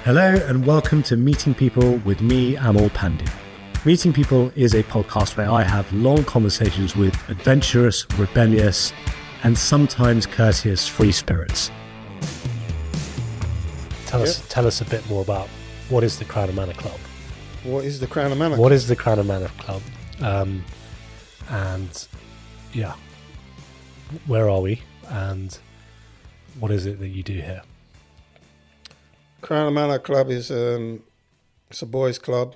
Hello and welcome to Meeting People with me, Amal Pandey. Meeting People is a podcast where I have long conversations with adventurous, rebellious, and sometimes courteous free spirits. Tell us a bit more about what is the Crown Manor Club? What is the Crown Manor Club? What is the Crown Manor Club? And yeah, where are we? And what is it that you do here? Crown Manor Club is it's a boys' club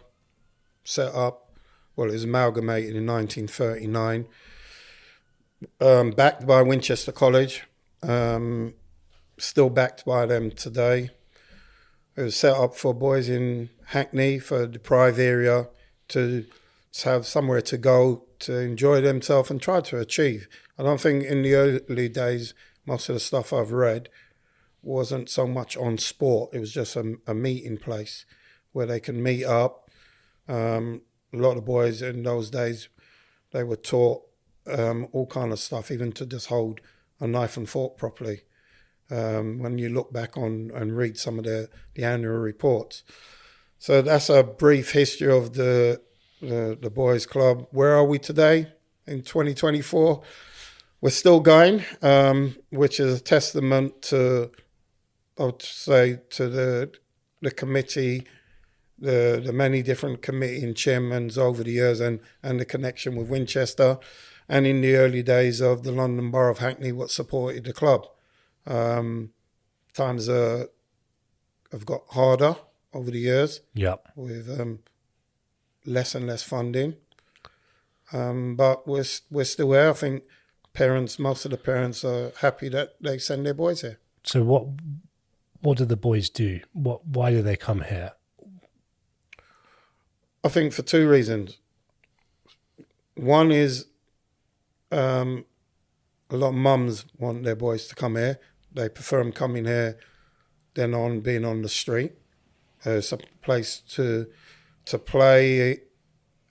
set up. Well, it was amalgamated in 1939, backed by Winchester College, still backed by them today. It was set up for boys in Hackney, for a deprived area, to have somewhere to go, to enjoy themselves and try to achieve. I don't think in the early days, most of the stuff I've read wasn't so much on sport. It was just a meeting place where they can meet up. A lot of boys in those days, they were taught all kind of stuff, even to just hold a knife and fork properly. When you look back on and read some of the annual reports. So that's a brief history of the boys' club. Where are we today in 2024? We're still going, which is a testament to, I would say, to the committee, the many different committee and chairmen over the years, and the connection with Winchester, and in the early days of the London Borough of Hackney, what supported the club. Times have got harder over the years. Yeah, with less and less funding, but we're still here. I think most of the parents are happy that they send their boys here. So what do the boys do? Why do they come here? I think for two reasons. One is a lot of mums want their boys to come here. They prefer them coming here than on being on the street. It's a place to play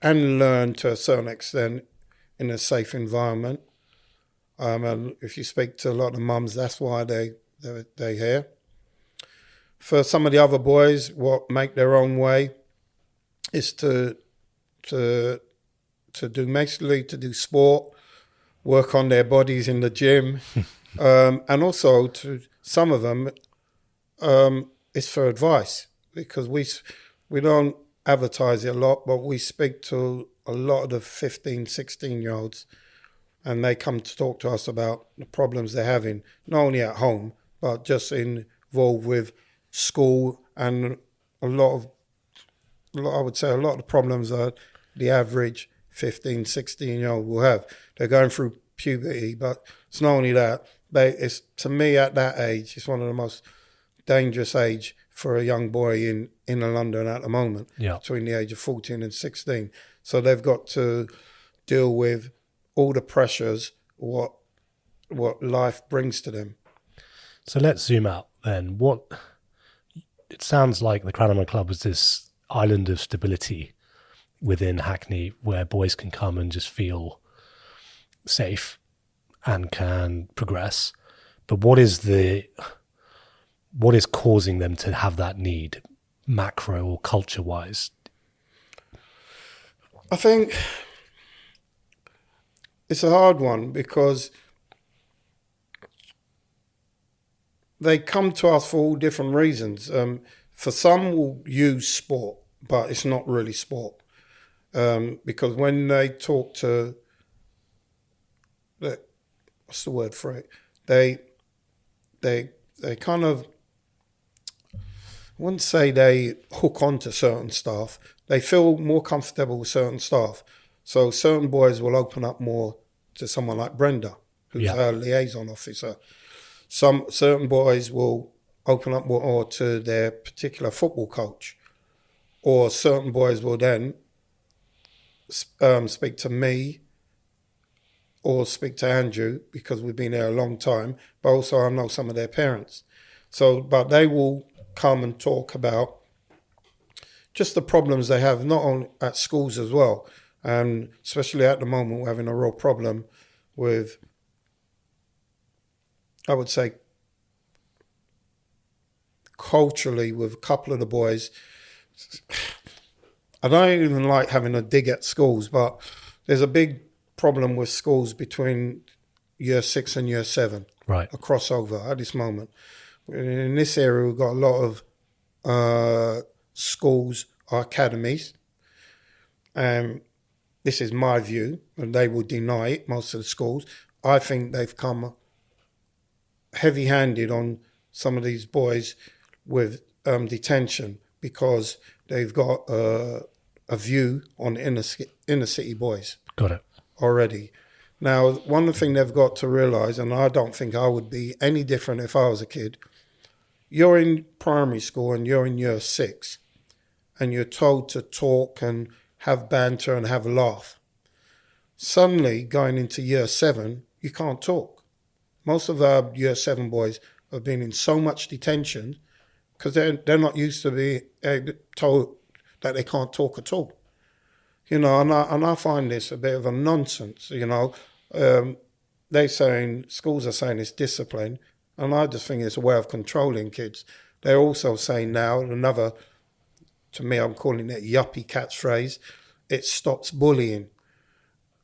and learn to a certain extent in a safe environment. And if you speak to a lot of mums, that's why they're here. For some of the other boys, what make their own way is to do sport, work on their bodies in the gym, and also to some of them, it's for advice, because we don't advertise it a lot, but we speak to a lot of the 15, 16-year-olds, and they come to talk to us about the problems they're having, not only at home, but just involved with school, and I would say a lot of the problems that the average 15, 16-year-old will have. They're going through puberty, but it's not only that. To me, at that age, it's one of the most dangerous age for a young boy in London at the moment, between the age of 14 and 16. So they've got to deal with all the pressures, what life brings to them. So let's zoom out then. It sounds like the Crown Manor Club is this island of stability within Hackney where boys can come and just feel safe and can progress. But what is causing them to have that need, macro or culture-wise? I think it's a hard one, because they come to us for all different reasons. For some, will use sport, but it's not really sport. Because when they talk to, what's the word for it? They kind of, I wouldn't say they hook onto certain staff. They feel more comfortable with certain staff. So certain boys will open up more to someone like Brenda, who's our liaison officer. Certain boys will open up more to their particular football coach, or certain boys will then speak to me or speak to Andrew, because we've been there a long time, but also I know some of their parents. But they will come and talk about just the problems they have, not only at schools as well. And especially at the moment, we're having a real problem with, I would say, culturally with a couple of the boys. I don't even like having a dig at schools, but there's a big problem with schools between year 6 and year 7. Right. A crossover at this moment. In this area, we've got a lot of schools or academies. This is my view, and they will deny it, most of the schools. I think they've come heavy-handed on some of these boys with detention because they've got a view on inner city boys. Got it. Already. Now, one thing they've got to realise, and I don't think I would be any different if I was a kid, you're in primary school and you're in year 6 and you're told to talk and have banter and have a laugh. Suddenly, going into year 7, you can't talk. Most of our year 7 boys have been in so much detention because they're not used to be told that they can't talk at all. You know, and I find this a bit of a nonsense, you know. Schools are saying it's discipline, and I just think it's a way of controlling kids. They're also saying now, to me, I'm calling it yuppie catchphrase, it stops bullying.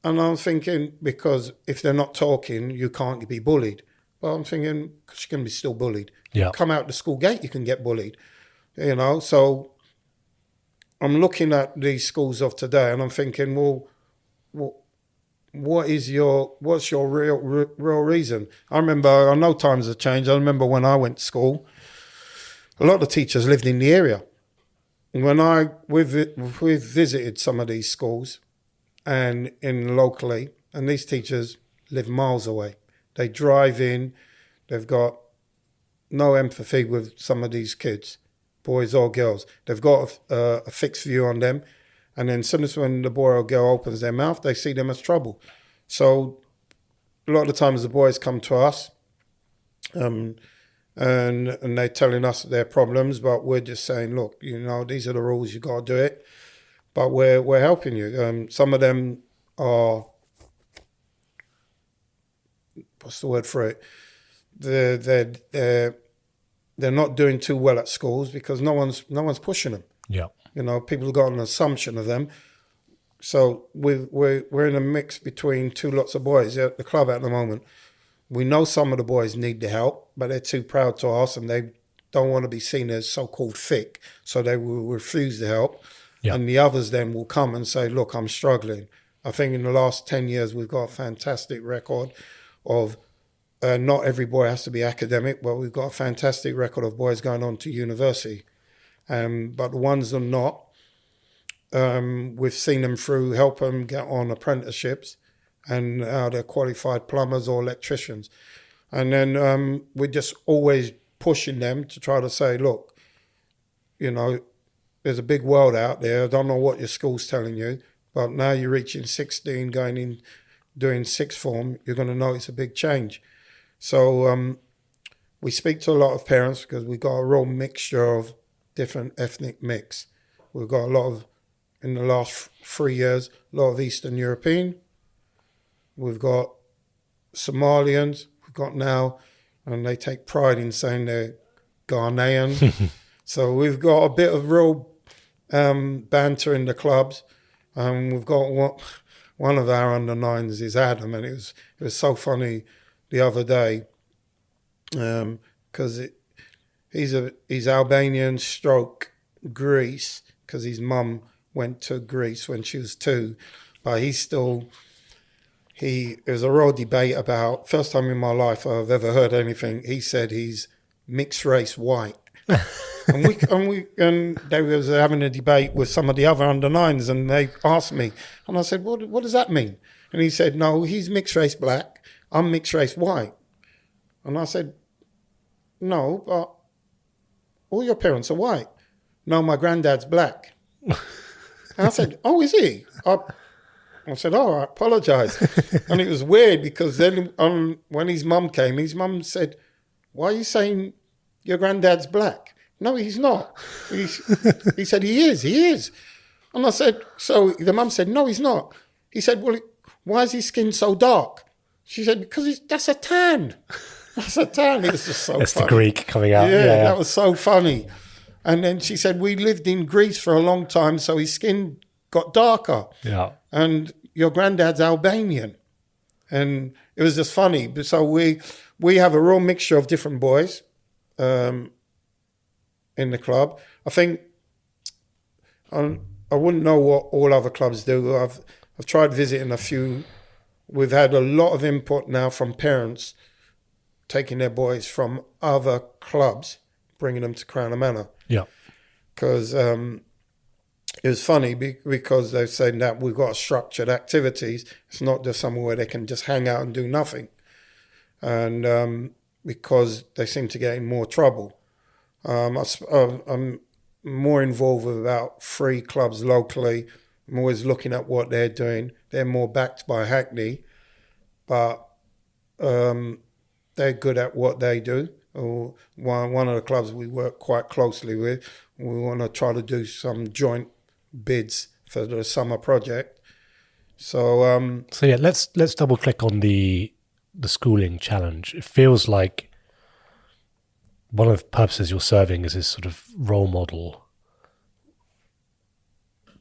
And I'm thinking, because if they're not talking, you can't be bullied. Well, I'm thinking, because you can be still bullied. Yeah. Come out the school gate, you can get bullied. You know, so I'm looking at these schools of today and I'm thinking, well, what's your real reason? I know times have changed. I remember when I went to school, a lot of the teachers lived in the area. When we've visited some of these schools and in locally, and these teachers live miles away. They drive in, they've got no empathy with some of these kids, boys or girls. They've got a fixed view on them, and then as soon as when the boy or girl opens their mouth, they see them as trouble. So a lot of the times the boys come to us, and they're telling us their problems, but we're just saying, look, you know, these are the rules, you got to do it. But we're helping you. Some of them are, what's the word for it? They're not doing too well at schools because no one's pushing them. Yeah. You know, people have got an assumption of them. So we're in a mix between two lots of boys at the club at the moment. We know some of the boys need the help, but they're too proud to ask and they don't want to be seen as so-called thick, so they will refuse the help. Yeah. And the others then will come and say, look, I'm struggling. I think in the last 10 years, we've got a fantastic record of not every boy has to be academic, but we've got a fantastic record of boys going on to university. But the ones that are not, we've seen them through, help them get on apprenticeships, and they're qualified plumbers or electricians. And then we're just always pushing them to try to say, look, you know, there's a big world out there. I don't know what your school's telling you, but now you're reaching 16, going in, doing sixth form, you're going to notice a big change. So we speak to a lot of parents because we've got a real mixture of different ethnic mix. We've got a lot of, in the last 3 years, a lot of Eastern European. We've got Somalians. We've got now, and they take pride in saying they're Ghanaian. So we've got a bit of real banter in the clubs. We've got one of our under-9s is Adam, and it was so funny the other day because he's Albanian stroke Greece because his mum went to Greece when she was 2, but it was a real debate about, first time in my life I've ever heard anything, he said he's mixed race white. and they was having a debate with some of the other under-9s and they asked me, and I said, what does that mean? And he said, no, he's mixed race black, I'm mixed race white. And I said, no, but all your parents are white. No, my granddad's black. And I said, oh, is he? I said, oh, I apologise. And it was weird because then when his mum came, his mum said, why are you saying your granddad's black? No, he's not. He said, he is. And I said, so the mum said, no, he's not. He said, well, why is his skin so dark? She said, because that's a tan. I said, Tan, it was just so That's funny. the Greek coming out. Yeah, Yeah. that was so funny. And then she said, we lived in Greece for a long time, so his skin got darker. Yeah. And your granddad's Albanian. And it was just funny. So we have a real mixture of different boys in the club. I think I wouldn't know what all other clubs do. I've tried visiting a few. We've had a lot of input now from parents taking their boys from other clubs, bringing them to Crown Manor. Yeah. Because it was funny because they're saying that we've got structured activities. It's not just somewhere where they can just hang out and do nothing. And because they seem to get in more trouble. I'm more involved with about 3 clubs locally. I'm always looking at what they're doing. They're more backed by Hackney, but they're good at what they do. One of the clubs we work quite closely with, we want to try to do some joint bids for the summer project. So yeah, let's double click on the schooling challenge. It feels like one of the purposes you're serving is this sort of role model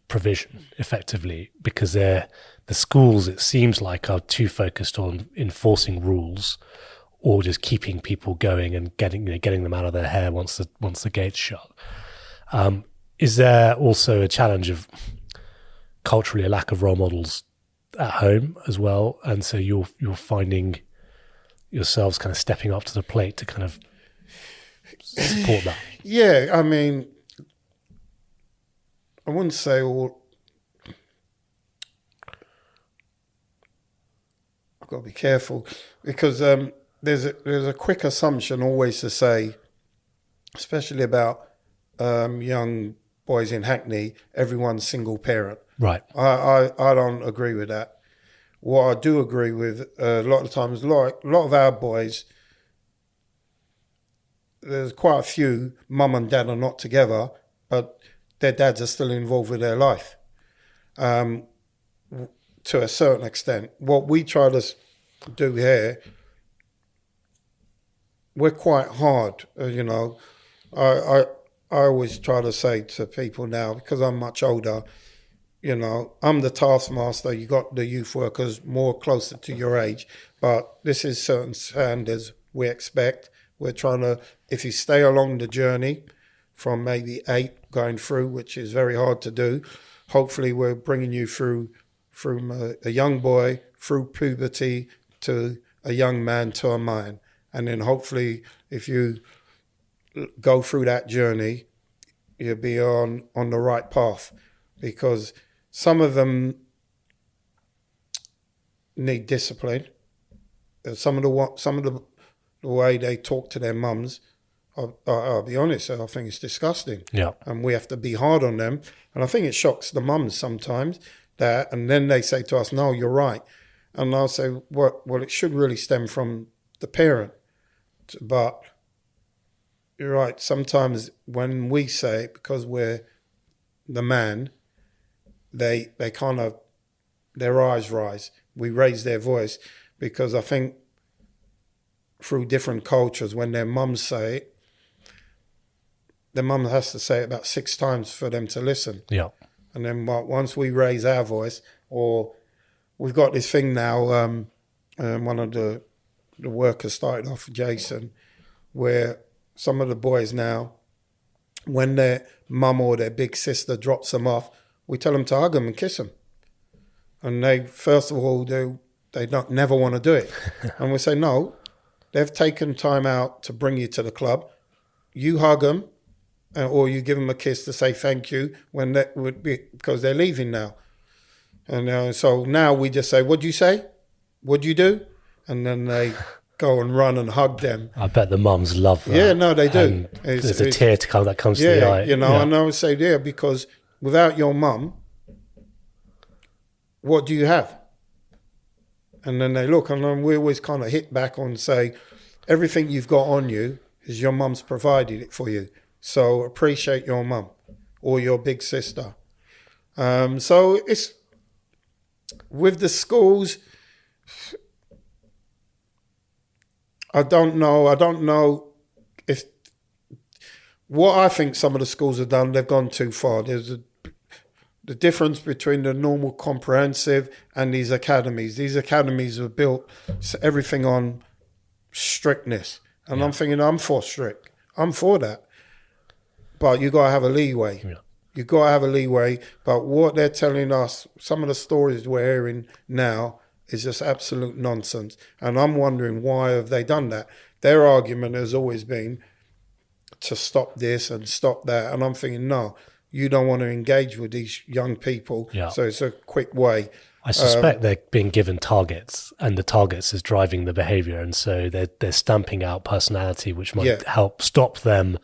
provision, effectively, because the schools, it seems like, are too focused on enforcing rules or just keeping people going and getting them out of their hair once the gate's shut. Is there also a challenge of culturally a lack of role models at home as well, and so you're finding yourselves kind of stepping up to the plate to kind of support that? Yeah, I mean, I wouldn't say all. I've got to be careful because there's a quick assumption always to say, especially about young boys in Hackney, everyone's single parent. Right. I don't agree with that. What I do agree with a lot of times, a lot of our boys, there's quite a few, mum and dad are not together, but their dads are still involved with their life to a certain extent. What we try to do here, we're quite hard, I always try to say to people now, because I'm much older, I'm the taskmaster, you got the youth workers more closer to your age, but this is certain standards we expect. We're trying to, if you stay along the journey from maybe 8 going through, which is very hard to do, hopefully we're bringing you through from a young boy, through puberty, to a young man, to a man. And then hopefully if you go through that journey, you'll be on the right path, because some of them need discipline. Some of the way they talk to their mums, I'll be honest, I think it's disgusting. Yeah. And we have to be hard on them. And I think it shocks the mums sometimes and then they say to us, no, you're right. And I'll say, well, it should really stem from the parent. But you're right. Sometimes when we say it, because we're the man, they kind of, their eyes rise. We raise their voice, because I think through different cultures, when their mums say it, their mum has to say it about 6 times for them to listen. Yeah. And then once we raise our voice, or we've got this thing now, one of the workers started off, Jason, where some of the boys now, when their mum or their big sister drops them off, we tell them to hug them and kiss them. And they, first of all, they never want to do it. And we say, no, they've taken time out to bring you to the club. You hug them, or you give them a kiss to say thank you when that would be, because they're leaving now. And so now we just say, what'd you say? What'd you do? And then they go and run and hug them. I bet the mums love that. Yeah, no, they do. There's a tear that comes to the eye. And I would say, because without your mum, what do you have? And then they look, and then we always kind of hit back on say, everything you've got on you is your mum's provided it for you. So appreciate your mum or your big sister. So it's with the schools, I don't know if what I think some of the schools have done, they've gone too far. There's the difference between the normal comprehensive and these academies. These academies are built everything on strictness. And I'm thinking, I'm for strict. I'm for that. But you got to have a leeway. Yeah. You got to have a leeway. But what they're telling us, some of the stories we're hearing now is just absolute nonsense. And I'm wondering, why have they done that? Their argument has always been to stop this and stop that. And I'm thinking, no, you don't want to engage with these young people. Yeah. So it's a quick way. I suspect they're being given targets, and the targets is driving the behaviour, and so they're stamping out personality, which might help stop them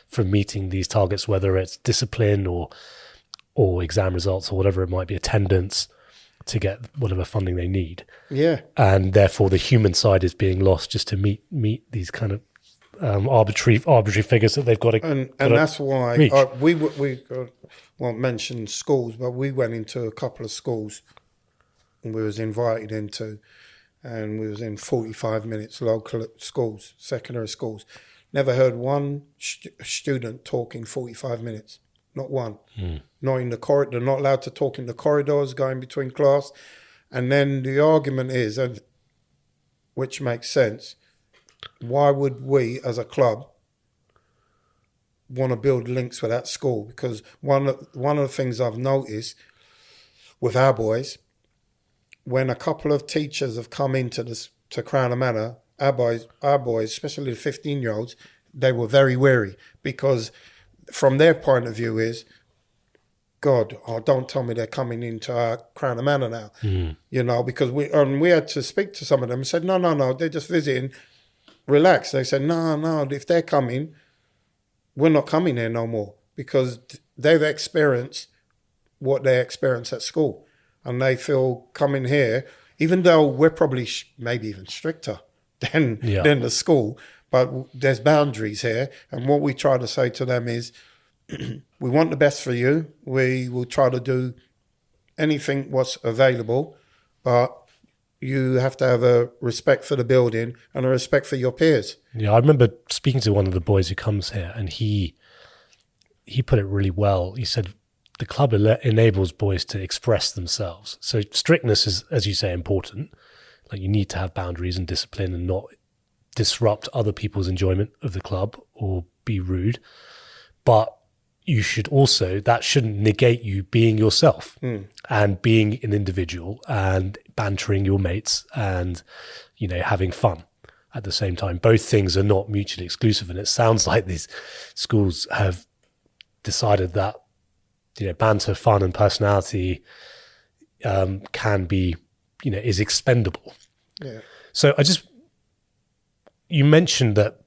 from meeting these targets, whether it's discipline or exam results or whatever it might be, attendance, to get whatever funding they need. Yeah. And therefore the human side is being lost just to meet these kind of arbitrary figures that they've got to and that's why we won't mention schools, but we went into a couple of schools and we was invited into, and we was in 45 minutes local schools, secondary schools. Never heard one student talking 45 minutes. Not one. Not in the corridor. They're not allowed to talk in the corridors going between class. And then the argument is, and which makes sense, why would we as a club want to build links with that school? Because one of the things I've noticed with our boys, when a couple of teachers have come to Crown Manor, our boys, especially the 15-year-olds, they were very wary, because from their point of view is, God, don't tell me they're coming into our Crown Manor now. You know, because we had to speak to some of them and said, no, they're just visiting. Relax. They said, no, if they're coming, we're not coming here no more, because they've experienced what they experience at school. And they feel coming here, even though we're probably maybe even stricter than the school, but there's boundaries here. And what we try to say to them is, we want the best for you. We will try to do anything what's available, but you have to have a respect for the building and a respect for your peers. Yeah, I remember speaking to one of the boys who comes here, and he put it really well. He said, the club enables boys to express themselves. So strictness is, as you say, important. Like, you need to have boundaries and discipline and not disrupt other people's enjoyment of the club or be rude. But you should also, that shouldn't negate you being yourself and being an individual and bantering your mates and, you know, having fun at the same time. Both things are not mutually exclusive. And it sounds like these schools have decided that, you know, banter, fun and personality can be, you know, is expendable. Yeah. So you mentioned that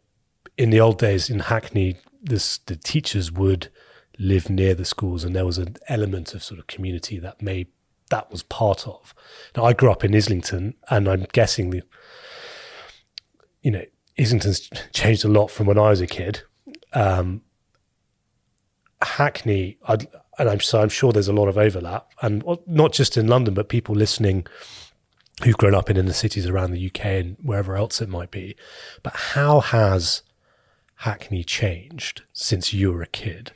in the old days in Hackney, the teachers would live near the schools, and there was an element of sort of community that was part of. Now, I grew up in Islington, and I'm guessing Islington's changed a lot from when I was a kid. Hackney, I'm sure there's a lot of overlap, and not just in London, but people listening who've grown up in inner cities around the UK and wherever else it might be. But how has Hackney changed since you were a kid?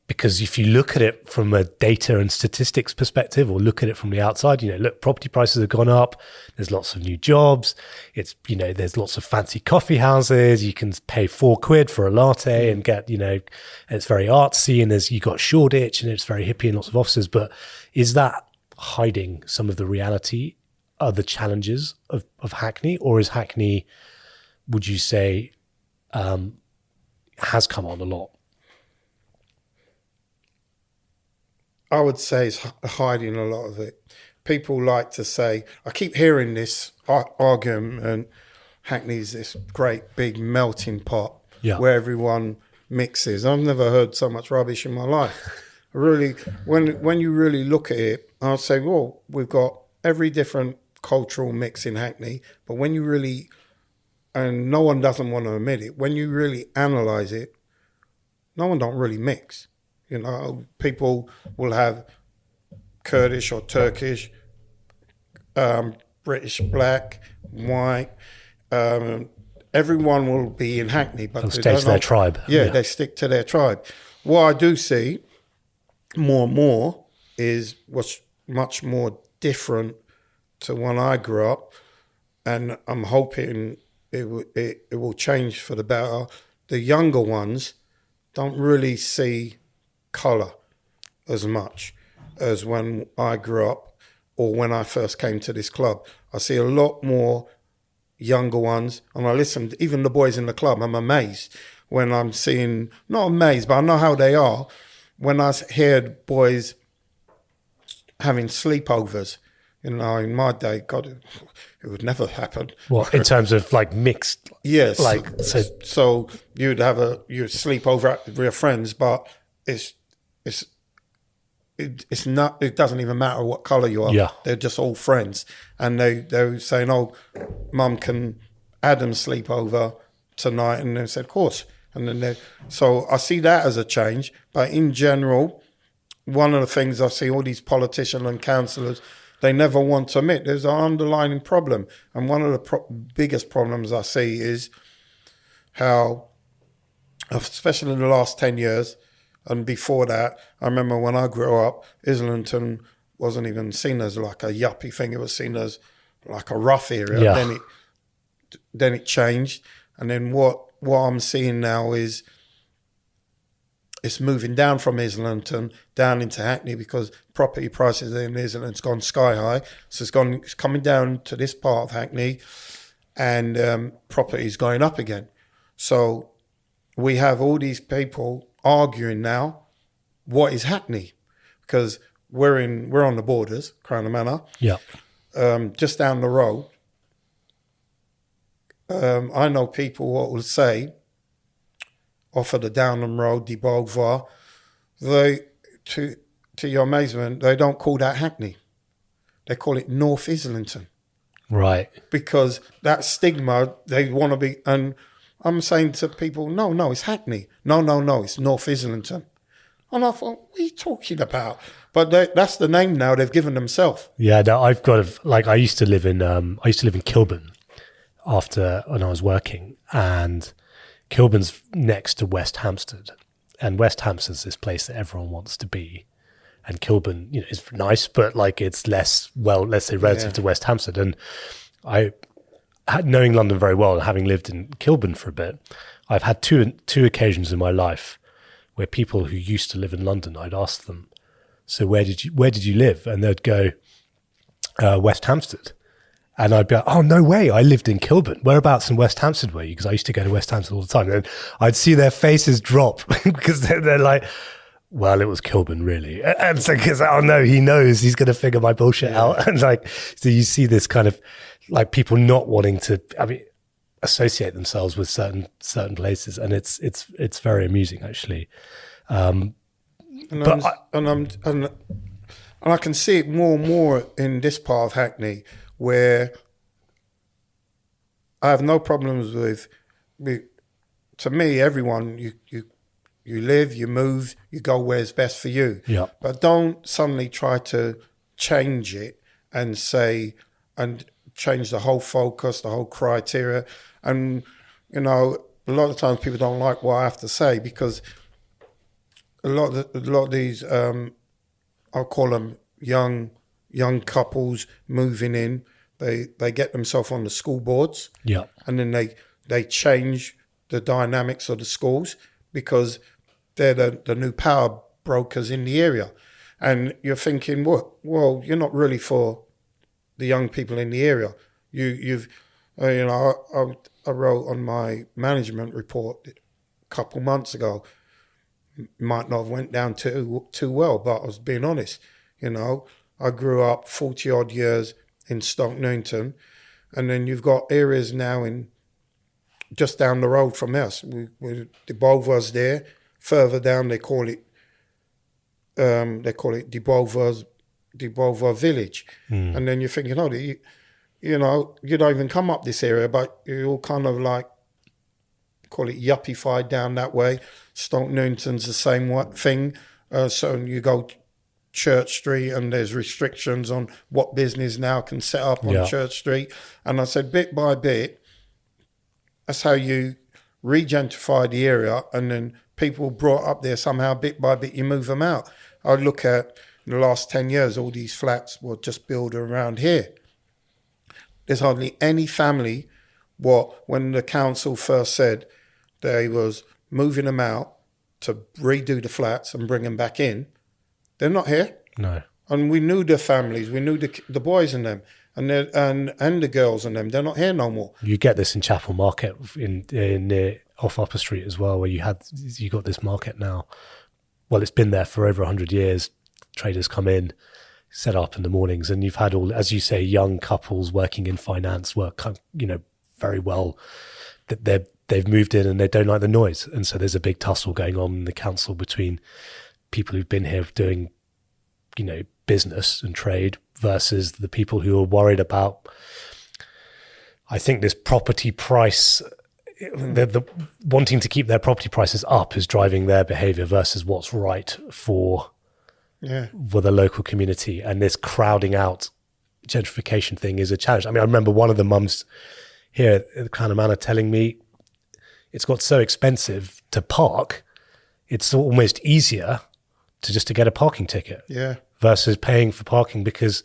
Because if you look at it from a data and statistics perspective, or look at it from the outside, look, property prices have gone up. There's lots of new jobs. It's, there's lots of fancy coffee houses. You can pay £4 for a latte and get, and it's very artsy, and you got Shoreditch and it's very hippie and lots of offices. But is that hiding some of the reality, the challenges of Hackney? Or is Hackney, would you say, has come on a lot? I would say it's hiding a lot of it. People like to say, I keep hearing this argument, and Hackney's this great big melting pot where everyone mixes. I've never heard so much rubbish in my life. Really, when you really look at it, I'll say, well, we've got every different cultural mix in Hackney, but when you really, and no one doesn't want to admit it, when you really analyse it, no one don't really mix. People will have Kurdish or Turkish, British black, white, everyone will be in Hackney, but They'll they stay don't to their know- tribe. Yeah, they stick to their tribe. What I do see more and more is what's much more different to when I grew up, and I'm hoping it will change for the better. The younger ones don't really see colour as much as when I grew up or when I first came to this club. I see a lot more younger ones, and I listen, even the boys in the club, I'm amazed when I'm seeing, not amazed, but I know how they are, when I hear boys having sleepovers. You know, in my day, God, it would never happen. Well, in terms of like mixed, Yes. like So you'd sleep over with your friends, but it's not. It doesn't even matter what colour you are. Yeah. They're just all friends, and they're saying, "Oh, Mum, can Adam sleep over tonight?" And they said, "Of course." And then so I see that as a change. But in general, one of the things I see all these politicians and councillors, they never want to admit there's an underlying problem. And one of the biggest problems I see is how, especially in the last 10 years, and before that, I remember when I grew up, Islington wasn't even seen as like a yuppie thing. It was seen as like a rough area. Yeah. Then it changed. And then what I'm seeing now is it's moving down from Islington down into Hackney because property prices in Islington's gone sky high. So it's coming down to this part of Hackney, and property is going up again. So we have all these people arguing now, what is Hackney? Because we're on the borders, Crown Manor. yeah, Just down the road. I know people what will say, off of the Downham Road, De Beauvoir, to your amazement, they don't call that Hackney. They call it North Islington. right. Because that stigma, they want to be, and I'm saying to people, no, it's Hackney. No, it's North Islington. And I thought, what are you talking about? But that's the name now they've given themselves. Yeah, no, I've got like I used to live in Kilburn after when I was working, and Kilburn's next to West Hampstead, and West Hampstead's this place that everyone wants to be, and Kilburn, is nice, but like it's less, well, let's say relative to West Hampstead. And I, knowing London very well and having lived in Kilburn for a bit, I've had two occasions in my life where people who used to live in London, I'd ask them, so where did you live? And they'd go, West Hampstead. And I'd be like, oh, no way, I lived in Kilburn. Whereabouts in West Hampstead were you? Because I used to go to West Hampstead all the time. And I'd see their faces drop because they're like, well, it was Kilburn, really. And so, because, oh no, he knows, he's going to figure my bullshit out. And like, so you see this kind of like people not wanting to, associate themselves with certain places. And it's very amusing, actually. And I can see it more and more in this part of Hackney, where I have no problems with. To me, everyone, you live, you move, you go where's best for you. Yeah. But don't suddenly try to change it and change the whole focus, the whole criteria. And a lot of times people don't like what I have to say because a lot of these, I'll call them young couples moving in. They get themselves on the school boards, Yeah. and then they change the dynamics of the schools because they're the new power brokers in the area, and you're thinking, well, you're not really for the young people in the area. I wrote on my management report a couple months ago. Might not have went down too well, but I was being honest. I grew up 40 odd years in Stoke Newington, and then you've got areas now in just down the road from us. The Beauvoir's there. Further down, they call it De Beauvoir Village, and then you're thinking, you don't even come up this area, but you all kind of like call it yuppified down that way. Stoke Newington's the same thing. So you go Church Street, and there's restrictions on what business now can set up on Church Street. And I said, bit by bit, that's how you re-gentrify the area, and then people brought up there somehow, bit by bit, you move them out. I look at in the last 10 years, all these flats were just built around here. There's hardly any family, when the council first said they was moving them out to redo the flats and bring them back in, they're not here. No. And we knew the families, we knew the boys in them, and the girls in them. They're not here no more. You get this in Chapel Market in off Upper Street as well, where you got this market now. Well, it's been there for over 100 years. Traders come in, set up in the mornings, and you've had all, as you say, young couples working in finance, very well. That they've moved in and they don't like the noise, and so there's a big tussle going on in the council between people who've been here doing, business and trade versus the people who are worried about, I think, this property price. The wanting to keep their property prices up is driving their behaviour versus what's right for the local community. And this crowding out gentrification thing is a challenge. I mean, I remember one of the mums here at the Crown Manor telling me it's got so expensive to park, it's almost easier to get a parking ticket. Yeah. Versus paying for parking because,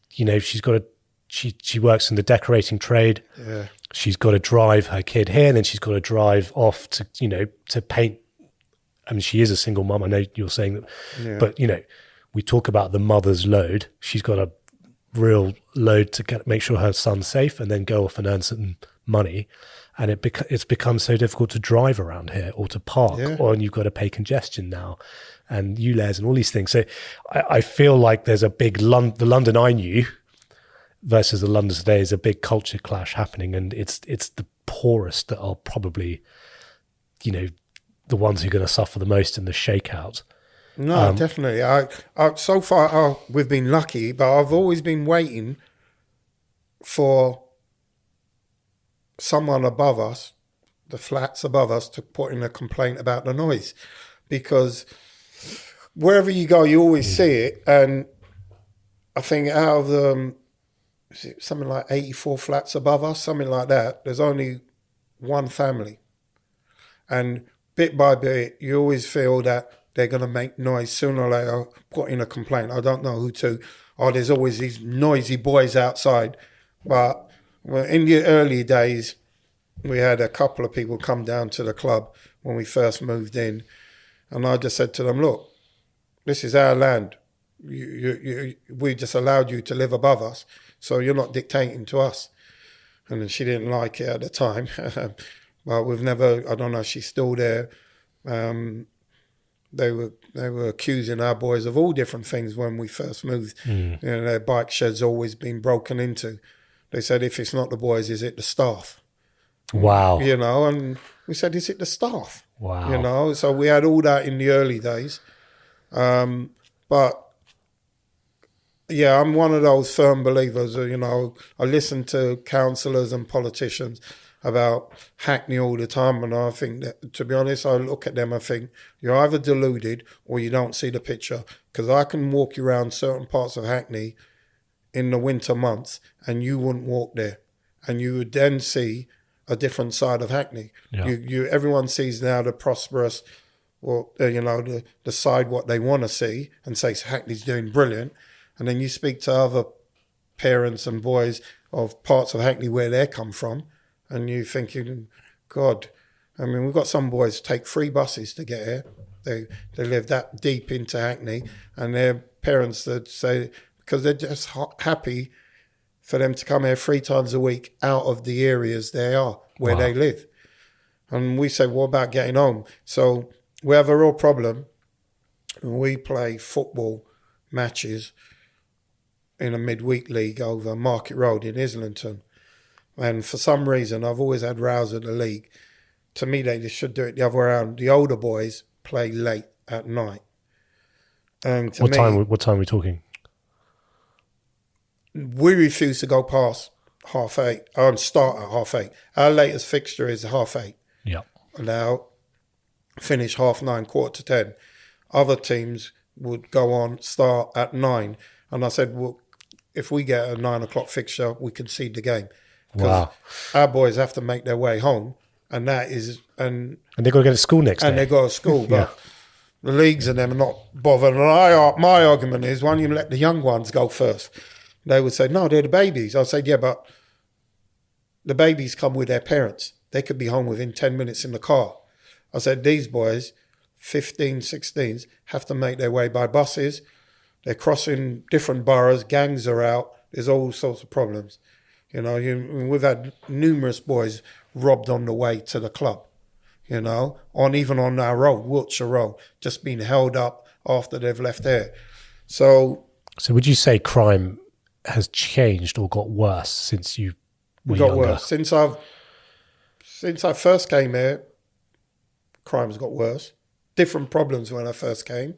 she's got she works in the decorating trade. Yeah. She's got to drive her kid here, and then she's got to drive off to paint. I mean, she is a single mum. I know you're saying that, but we talk about the mother's load. She's got a real load to make sure her son's safe, and then go off and earn some money. And it's become so difficult to drive around here or to park, and you've got to pay congestion now, and ULEZ and all these things. So I feel like there's a big the London I knew versus the London today is a big culture clash happening, and it's the poorest that are probably, the ones who are going to suffer the most in the shakeout. No, definitely. I so far we've been lucky, but I've always been waiting for someone above us, the flats above us, to put in a complaint about the noise, because wherever you go, you always see it. And I think out of the something like 84 flats above us, something like that, there's only one family, and bit by bit, you always feel that they're going to make noise sooner or later, put in a complaint. I don't know who to. There's always these noisy boys outside, but. Well, in the early days, we had a couple of people come down to the club when we first moved in, and I just said to them, look, this is our land. We just allowed you to live above us, so you're not dictating to us. And then she didn't like it at the time. But we've never, I don't know if she's still there. They were accusing our boys of all different things when we first moved. Their bike shed's always been broken into. They said, if it's not the boys, is it the staff? Wow. And we said, is it the staff? Wow. So we had all that in the early days. But, I'm one of those firm believers. I listen to councillors and politicians about Hackney all the time, and I think that, to be honest, I look at them and think, you're either deluded or you don't see the picture, because I can walk you around certain parts of Hackney in the winter months, and you wouldn't walk there, and you would then see a different side of Hackney. Yeah. Everyone sees now the prosperous, or the side what they want to see, and says Hackney's doing brilliant, and then you speak to other parents and boys of parts of Hackney where they come from, and you thinking, God, I mean, we've got some boys take 3 buses to get here. They live that deep into Hackney, and their parents that say, because they're just happy for them to come here 3 times a week out of the areas they are, where they live. And we say, what about getting home? So we have a real problem. We play football matches in a midweek league over Market Road in Islington. And for some reason, I've always had rows in the league. To me, they just should do it the other way around. The older boys play late at night. And to what time are we talking? We refuse to go past 8:30 and start at 8:30. Our latest fixture is 8:30. Yeah. Now, finish 9:30, 9:45. Other teams would go on, start at 9. And I said, well, if we get a 9 o'clock fixture, we concede the game. because Wow. our boys have to make their way home, and that is and And they got to go to school next and day. they go to school, Yeah. but the leagues and them are not bothered. And my argument is, why don't you let the young ones go first? They would say, no, they're the babies. I'll say, yeah, but the babies come with their parents. They could be home within 10 minutes in the car. I said, these boys, 15, 16s, have to make their way by buses. They're crossing different boroughs. Gangs are out. There's all sorts of problems. You know, we've had numerous boys robbed on the way to the club, you know, even on our road, Wiltshire Road, just being held up after they've left there. So would you say crime has changed or got worse since you were got younger? worse. Since I first came here, crime's got worse. Different problems when I first came.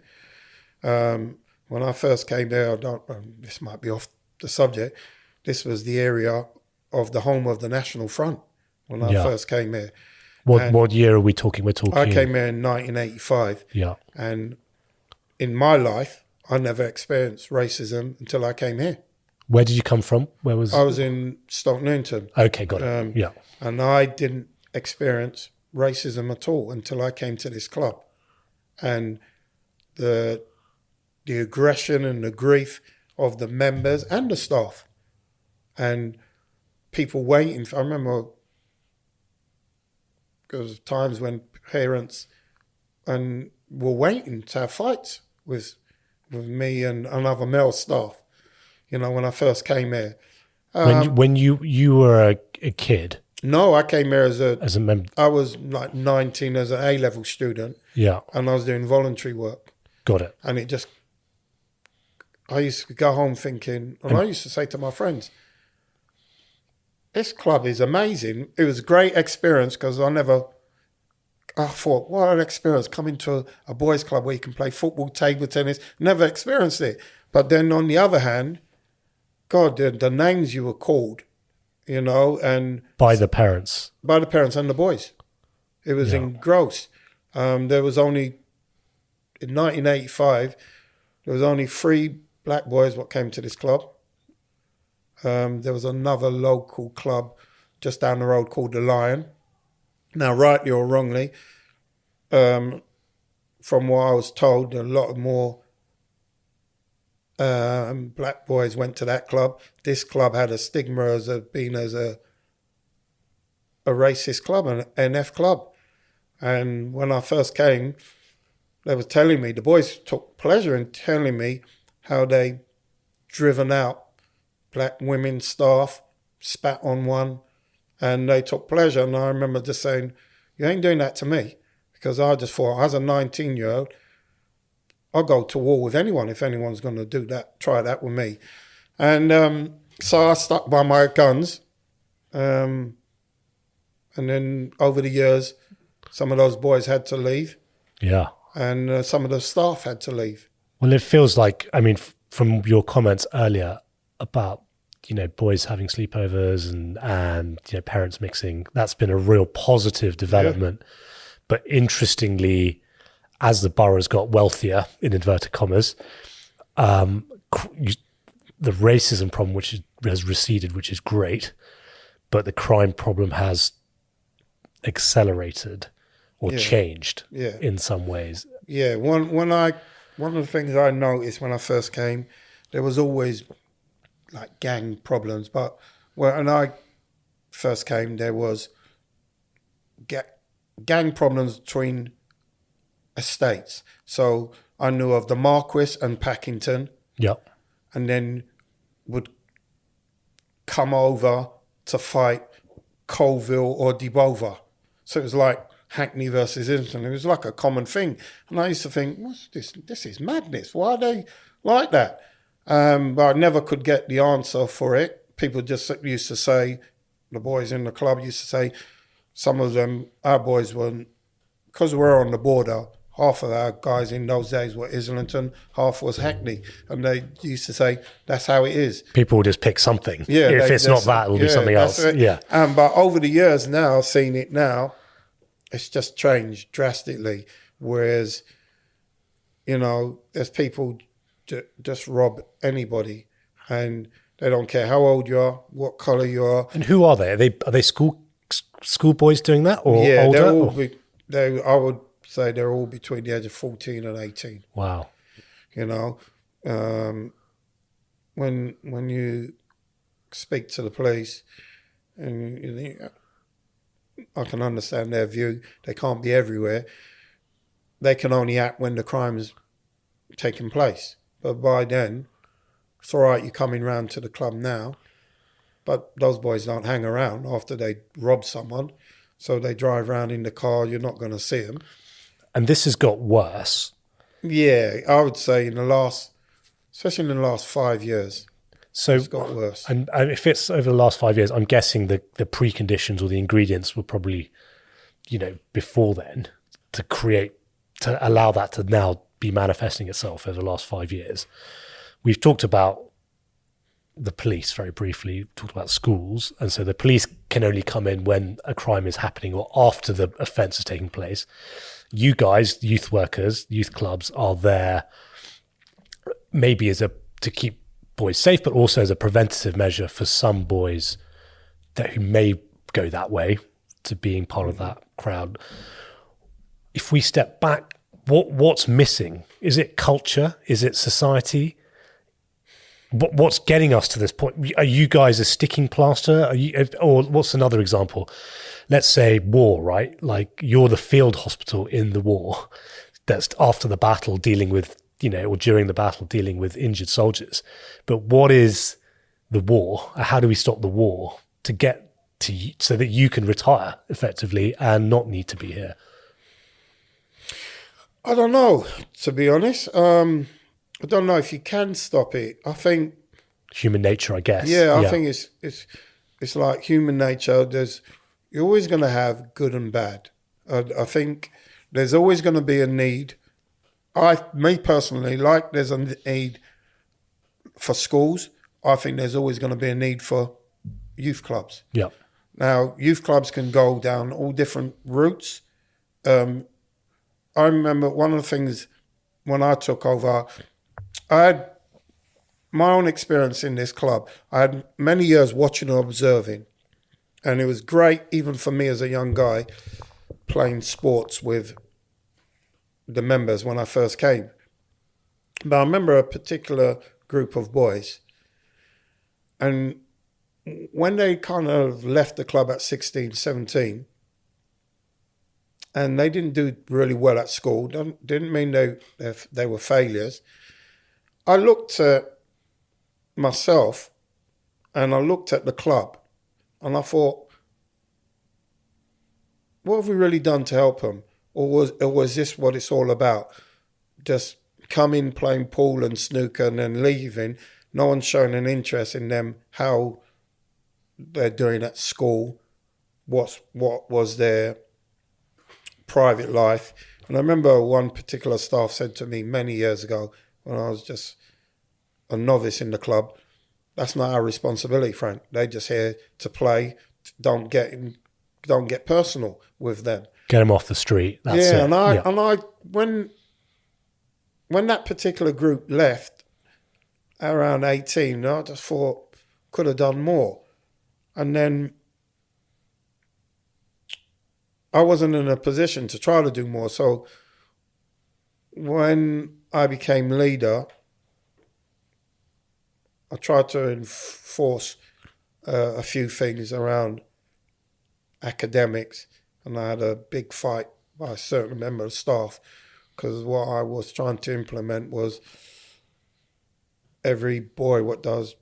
When I first came there, this might be off the subject, this was the area of the home of the National Front when I first came here. What year are we talking? We're talking. I came here in 1985. Yeah. And in my life, I never experienced racism until I came here. Where did you come from? Where was? I was in Stoke Newington. Okay, got it. Yeah. And I didn't experience racism at all until I came to this club. And the aggression and the grief of the members and the staff and people waiting. I remember there was times when parents were waiting to have fights with me and another male staff, you know, when I first came here. When you were a kid? No, I came here as a member. I was like 19 as an A-level student. Yeah. And I was doing voluntary work. Got it. And I used to go home thinking, and I used to say to my friends, this club is amazing. It was a great experience because I thought, what an experience coming to a boys' club where you can play football, table tennis. Never experienced it. But then on the other hand, God, the names you were called, you know, and by the parents and the boys. It was engrossed. There was only, in 1985, there was only 3 black boys what came to this club. There was another local club just down the road called the Lion. Now, rightly or wrongly, from what I was told, a lot more black boys went to that club. This club had a stigma as being a racist club, an NF club. And when I first came, they were telling me, the boys took pleasure in telling me how they driven out black women staff, spat on one, and they took pleasure. And I remember just saying, you ain't doing that to me. Because I just thought, as a 19-year-old, I'll go to war with anyone if anyone's going to do that, try that with me. And so I stuck by my guns. And then over the years, some of those boys had to leave. Yeah. And some of the staff had to leave. Well, it feels like, I mean, from your comments earlier about, you know, boys having sleepovers and you know, parents mixing, that's been a real positive development. Yeah. But interestingly, as the borough's got wealthier, in inverted commas, the racism problem, which has receded, which is great, but the crime problem has accelerated or changed in some ways. Yeah, one of the things I noticed when I first came, there was always like gang problems. But when I first came, there was gang problems between estates. So I knew of the Marquis and Packington. Yep. And then would come over to fight Colville or Debova. So it was like Hackney versus Islington. It was like a common thing. And I used to think, what's this? This is madness. Why are they like that? But I never could get the answer for it. People just used to say, the boys in the club used to say, some of them, our boys weren't, because we're on the border, half of our guys in those days were Islington, half was Hackney. And they used to say, that's how it is. People will just pick something. Yeah, if it's not that, it'll be something else. Yeah. But over the years now, seeing it now, it's just changed drastically. Whereas, you know, there's people just rob anybody. And They don't care how old you are, what colour you are. And who are they? Are they school boys doing that, or Yeah, older? they're all. I would say they're all between the age of 14 and 18. Wow. You know, when you speak to the police, and you think, I can understand their view. They can't be everywhere. They can only act when the crime's taking place. But by then, it's all right, you're coming round to the club now, but those boys don't hang around after they rob someone. So they drive around in the car, you're not going to see them. And this has got worse. Yeah, I would say especially in the last 5 years, So it's got worse. And if it's over the last 5 years, I'm guessing the preconditions or the ingredients were probably, before then to allow that to now be manifesting itself over the last 5 years. We've talked about the police very briefly, talked about schools. And so the police can only come in when a crime is happening or after the offence is taking place. You guys, youth workers, youth clubs are there maybe to keep boys safe, but also as a preventative measure for some boys who may go that way to being part of that crowd. If we step back, what's missing? Is it culture? Is it society? What's getting us to this point? Are you guys a sticking plaster? Or what's another example? Let's say war, right? Like you're the field hospital in the war that's after the battle dealing with, or during the battle dealing with injured soldiers. But what is the war? How do we stop the war to get to so that you can retire effectively and not need to be here? I don't know, to be honest. I don't know if you can stop it. I think human nature, I guess. Yeah, I think it's like human nature. You're always going to have good and bad. I think there's always going to be a need. Me personally, like there's a need for schools. I think there's always going to be a need for youth clubs. Yeah. Now, youth clubs can go down all different routes. I remember one of the things when I took over, I had my own experience in this club. I had many years watching and observing, and it was great even for me as a young guy playing sports with the members when I first came. But I remember a particular group of boys, and when they kind of left the club at 16, 17, and they didn't do really well at school, didn't mean they were failures. I looked at myself and I looked at the club and I thought, what have we really done to help them? Or was this what it's all about? Just coming, playing pool and snooker and then leaving. No one's showing an interest in them, how they're doing at school, what was their private life. And I remember one particular staff said to me many years ago when I was just a novice in the club, that's not our responsibility, Frank. They're just here to play. Don't get personal with them. Get them off the street. That's it. And I when that particular group left around 18, I just thought could have done more. And then I wasn't in a position to try to do more. So when I became leader, I tried to enforce a few things around academics, and I had a big fight by a certain member of staff because what I was trying to implement was every boy what does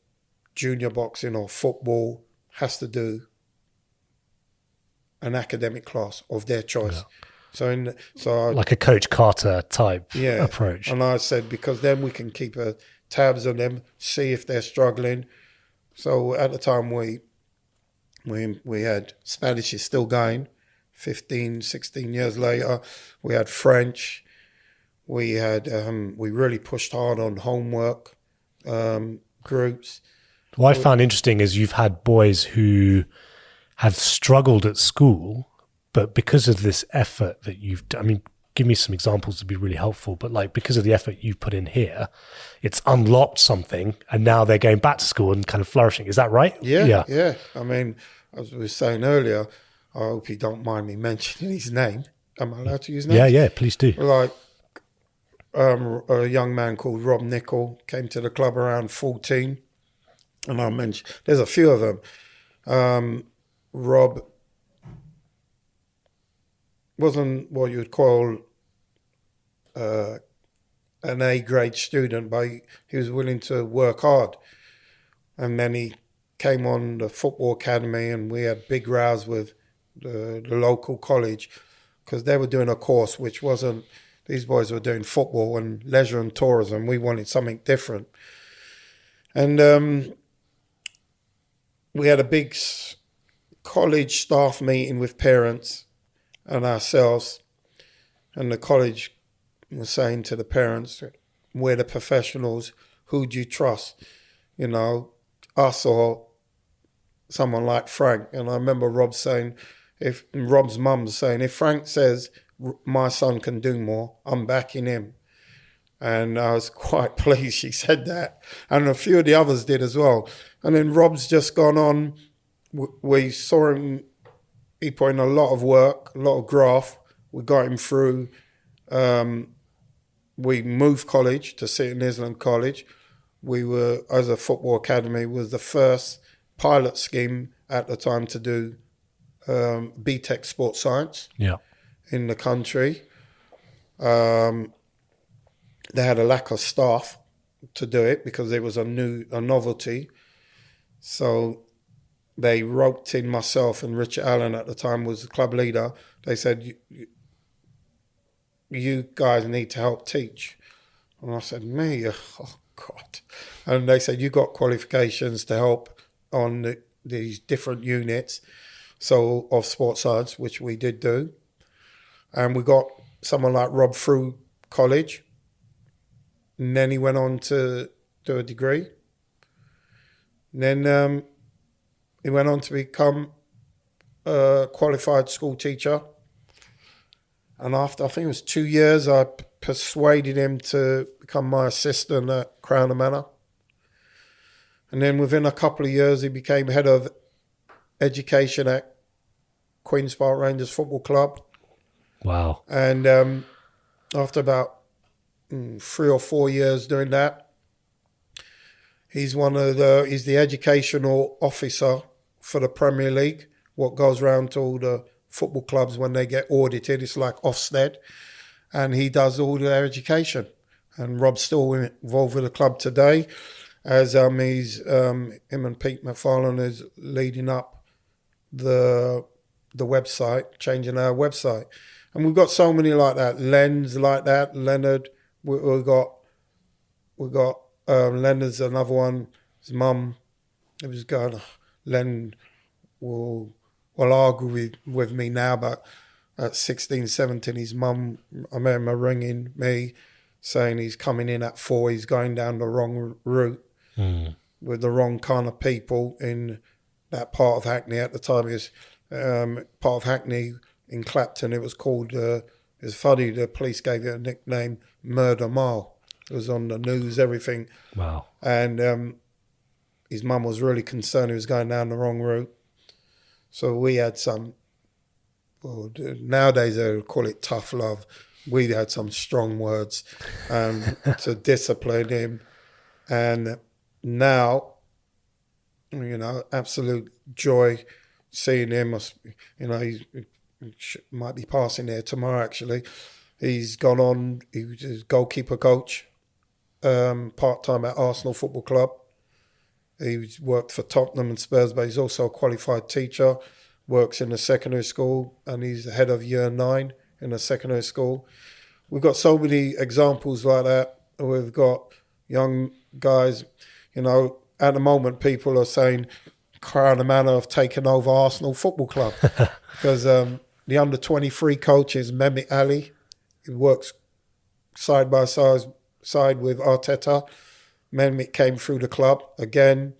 junior boxing or football has to do an academic class of their choice. Yeah. So like a Coach Carter type approach. And I said, because then we can keep tabs on them, see if they're struggling. So at the time we had Spanish is still going, 15, 16 years later. We had French. We had we really pushed hard on homework groups. What I found interesting is you've had boys who have struggled at school, but because of this effort that you've done, I mean, give me some examples would be really helpful. But like, because of the effort you put in here, it's unlocked something, and now they're going back to school and kind of flourishing. Is that right? Yeah. I mean, as we were saying earlier, I hope you don't mind me mentioning his name. Am I allowed to use names? Yeah, please do. Like a young man called Rob Nichol came to the club around 14, and I mentioned there's a few of them. Rob wasn't what you'd call an A-grade student, but he was willing to work hard. And then he came on the football academy, and we had big rows with the local college because they were doing a course which wasn't, these boys were doing football and leisure and tourism. We wanted something different. And we had a big college staff meeting with parents and ourselves, and the college was saying to the parents, we're the professionals, who do you trust? You know, us or someone like Frank. And I remember Rob's mum saying, if Frank says my son can do more, I'm backing him. And I was quite pleased she said that. And a few of the others did as well. And then Rob's just gone on. We saw him, he put in a lot of work, a lot of graft. We got him through. We moved college to City and Island College. We were, as a football academy, was the first pilot scheme at the time to do BTEC sports science in the country. They had a lack of staff to do it because it was a novelty. So they roped in myself, and Richard Allen at the time was the club leader. They said, you guys need to help teach. And I said, me? Oh, God. And they said, you got qualifications to help on these different units of sports science, which we did do. And we got someone like Rob through college. And then he went on to do a degree. And then he went on to become a qualified school teacher. And after, I think it was 2 years, I persuaded him to become my assistant at Crown Manor. And then within a couple of years, he became head of education at Queen's Park Rangers Football Club. Wow. And after about 3 or 4 years doing that, he's the educational officer for the Premier League, what goes around to all the football clubs when they get audited. It's like Ofsted, and he does all their education. And Rob's still involved with the club today, as him and Pete McFarlane is leading up the website, changing our website. And we've got so many like that. Len's like that. Leonard, we got Leonard's another one. His mum, it was going. Len will argue with me now, but at 16, 17, his mum, I remember ringing me saying he's coming in at 4, he's going down the wrong route with the wrong kind of people in that part of Hackney. At the time, it was part of Hackney in Clapton. It was called, it's funny, the police gave it a nickname, Murder Mile. It was on the news, everything. Wow. And his mum was really concerned he was going down the wrong route. So we had some, nowadays they would call it tough love. We had some strong words to discipline him. And now, absolute joy seeing him. He might be passing there tomorrow, actually. He's gone on, he was a goalkeeper coach, part-time at Arsenal Football Club. He's worked for Tottenham and Spurs, but he's also a qualified teacher, works in a secondary school, and he's the head of year 9 in a secondary school. We've got so many examples like that. We've got young guys, at the moment people are saying Crown Manor have taken over Arsenal Football Club because the under-23 coach is Mehmet Ali. He works side by side with Arteta. Mehmet came through the club again.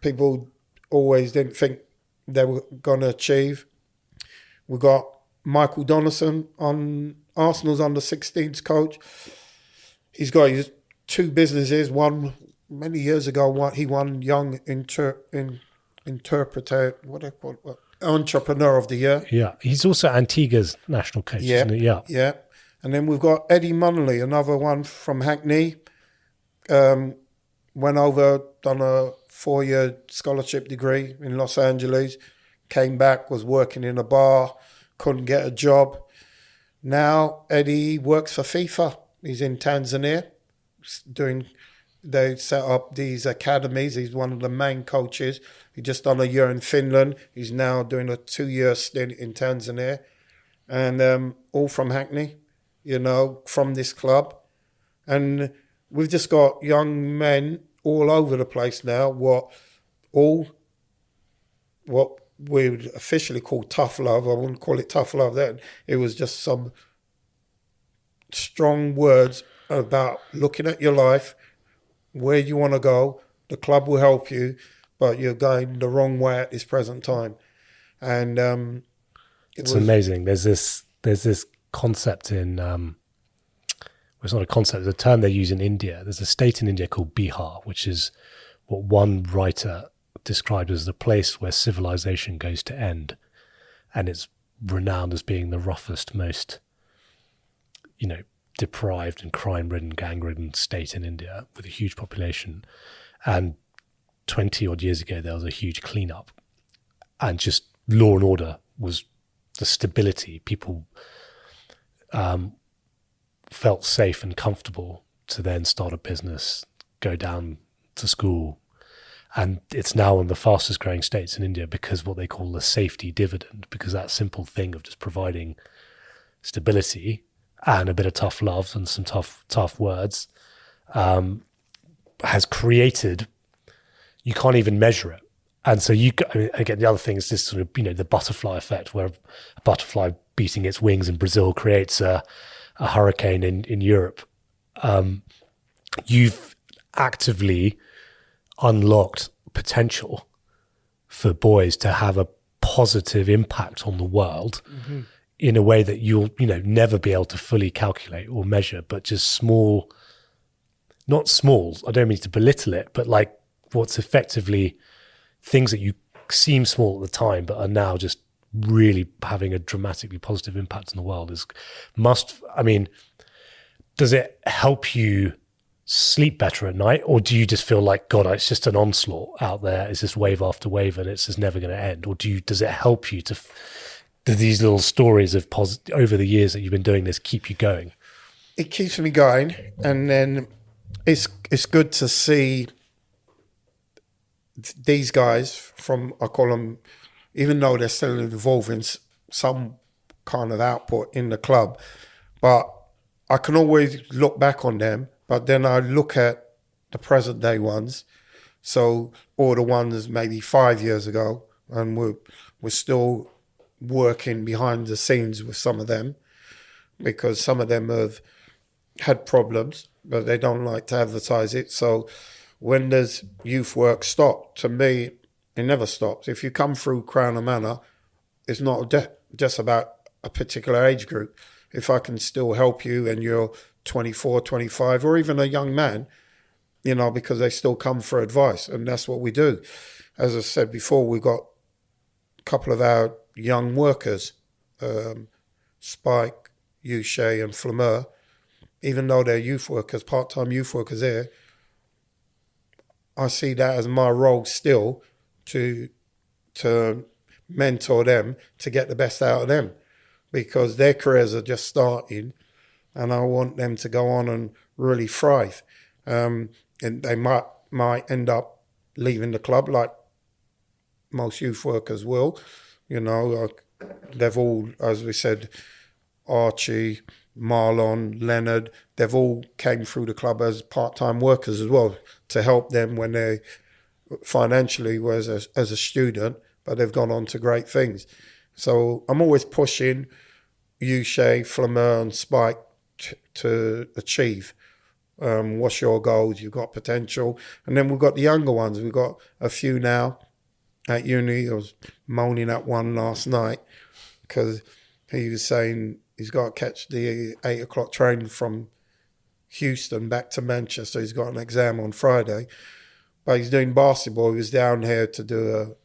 People always didn't think they were going to achieve. We got Michael Donaldson, on Arsenal's under-16s coach. He's got his 2 businesses. One, many years ago, he won Young Interpreter, what do they call it? Entrepreneur of the Year. Yeah, he's also Antigua's national coach, isn't he? Yeah. Yeah. And then we've got Eddie Munnelly, another one from Hackney. Went over, done a 4-year scholarship degree in Los Angeles, came back, was working in a bar, couldn't get a job. Now Eddie works for FIFA. He's in Tanzania they set up these academies. He's one of the main coaches. He just done a year in Finland. He's now doing a 2-year stint in Tanzania. And all from Hackney, from this club. And we've just got young men all over the place now, what we would officially call tough love. I wouldn't call it tough love then. It was just some strong words about looking at your life, where you want to go. The club will help you, but you're going the wrong way at this present time. And it's amazing. There's this concept in it's not a concept, it's a term they use in India. There's a state in India called Bihar, which is what one writer described as the place where civilization goes to end, and it's renowned as being the roughest, most deprived and crime-ridden, gang-ridden state in India with a huge population. And 20 odd years ago, there was a huge cleanup, and just law and order was the stability. People felt safe and comfortable to then start a business, go down to school. And it's now one of the fastest growing states in India because what they call the safety dividend, because that simple thing of just providing stability and a bit of tough love and some tough words has created, you can't even measure it. And so again, the other thing is this sort of, the butterfly effect, where a butterfly beating its wings in Brazil creates a hurricane in Europe. You've actively unlocked potential for boys to have a positive impact on the world in a way that you'll never be able to fully calculate or measure, but just small, not small, I don't mean to belittle it, but like what's effectively things that you seem small at the time but are now just really having a dramatically positive impact on the world does it help you sleep better at night, or do you just feel like, God, it's just an onslaught out there, it's just wave after wave and it's just never going to end? Or does it help you do these little stories of over the years that you've been doing this keep you going? It keeps me going, and then it's good to see these guys from, I call them, even though they're still involved in some kind of output in the club, but I can always look back on them. But then I look at the present day ones, or the ones maybe 5 years ago, and we're still working behind the scenes with some of them, because some of them have had problems, but they don't like to advertise it. So when does youth work stop? To me, it never stops. If you come through Crown Manor, it's not just about a particular age group. If I can still help you and you're 24, 25, or even a young man, because they still come for advice, and that's what we do. As I said before, we got a couple of our young workers, Spike, Uche and Flameur, even though they're youth workers, part-time youth workers there, I see that as my role still to mentor them, to get the best out of them, because their careers are just starting, and I want them to go on and really thrive. And they might end up leaving the club, like most youth workers will. They've all, as we said, Archie, Marlon, Leonard, they've all came through the club as part-time workers as well, to help them when they financially was as a student, but they've gone on to great things. So I'm always pushing Uche, Flameur and Spike to achieve. What's your goals? You've got potential. And then we've got the younger ones. We've got a few now at uni. I was moaning at one last night because he was saying he's got to catch the 8 o'clock train from Houston back to Manchester. He's got an exam on Friday, but he's doing basketball. He was down here to do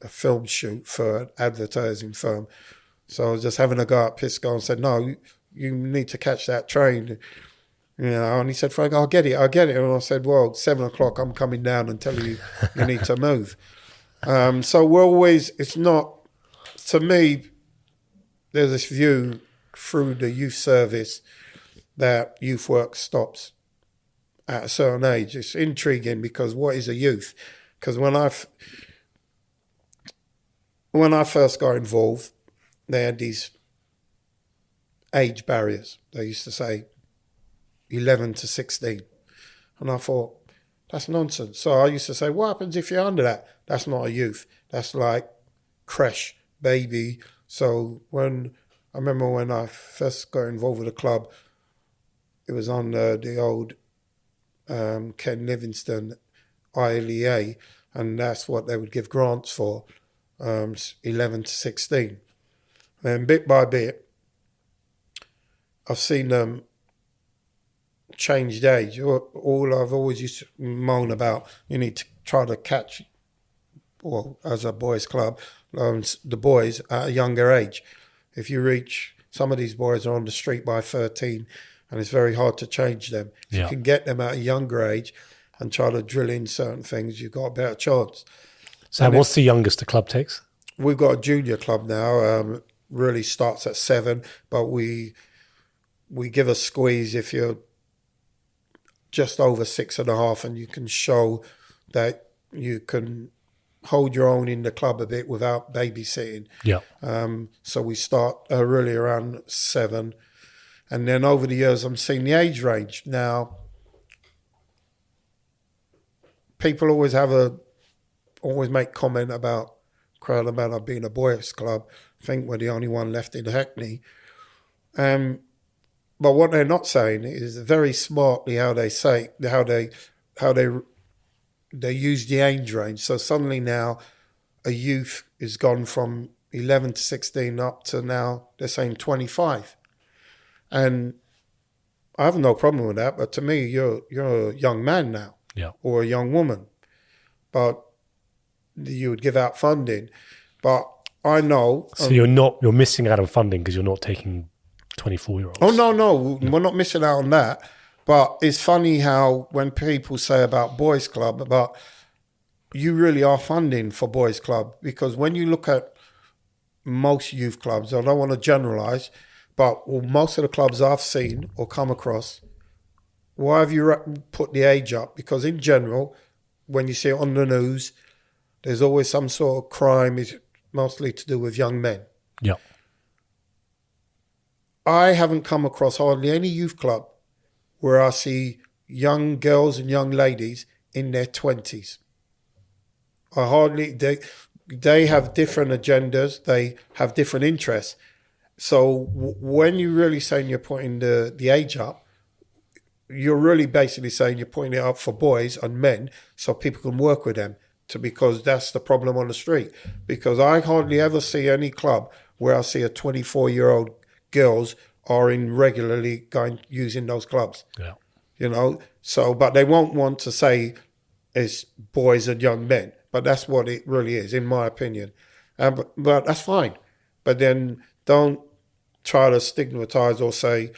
a film shoot for an advertising firm. So I was just having a go at Pisco and said, no, you need to catch that train. You know, and he said, Frank, I'll get it. And I said, well, 7 o'clock, I'm coming down and tell you need to move. So we're always, it's not, to me, there's this view through the youth service that youth work stops at a certain age. It's intriguing because what is a youth? Because when I first got involved, they had these age barriers. They used to say 11 to 16. And I thought, that's nonsense. So I used to say, what happens if you're under that? That's not a youth. That's like creche, baby. So I remember when I first got involved with the club, it was on the old Ken Livingston ILEA, and that's what they would give grants for, 11 to 16. And bit by bit, I've seen them changed age. All I've always used to moan about, you need to try to catch, well, as a boys' club, the boys at a younger age. If you reach, some of these boys are on the street by 13, and it's very hard to change them. If you can get them at a younger age and try to drill in certain things, you've got a better chance. So what's the youngest the club takes? We've got a junior club now, really starts at 7, but we give a squeeze if you're just over 6.5 and you can show that you can hold your own in the club a bit without babysitting. Yeah. So we start really around 7. And then over the years, I'm seeing the age range. Now, people always make comment about Crown Manor being a boys' club. I think we're the only one left in Hackney. But what they're not saying is very smartly how they use the age range. So suddenly now a youth is gone from 11 to 16 up to now they're saying 25. And I have no problem with that, but to me, you're a young man now, or a young woman. But you would give out funding. But I know... So you're missing out on funding because you're not taking 24-year-olds. Oh, no, we're not missing out on that. But it's funny how when people say about boys' club, but you really are funding for boys' club, because when you look at most youth clubs, I don't want to generalise, but most of the clubs I've seen or come across, why have you put the age up? Because in general, when you see it on the news, there's always some sort of crime, is mostly to do with young men. Yeah. I haven't come across hardly any youth club where I see young girls and young ladies in their 20s. They have different agendas, they have different interests. So when you're really saying you're putting the age up, you're really basically saying you're putting it up for boys and men so people can work with them, because that's the problem on the street. Because I hardly ever see any club where I see a 24-year-old girls are in regularly using those clubs. Yeah. You know, so, but they won't want to say it's boys and young men, but that's what it really is, in my opinion. But that's fine. But then don't try to stigmatise or say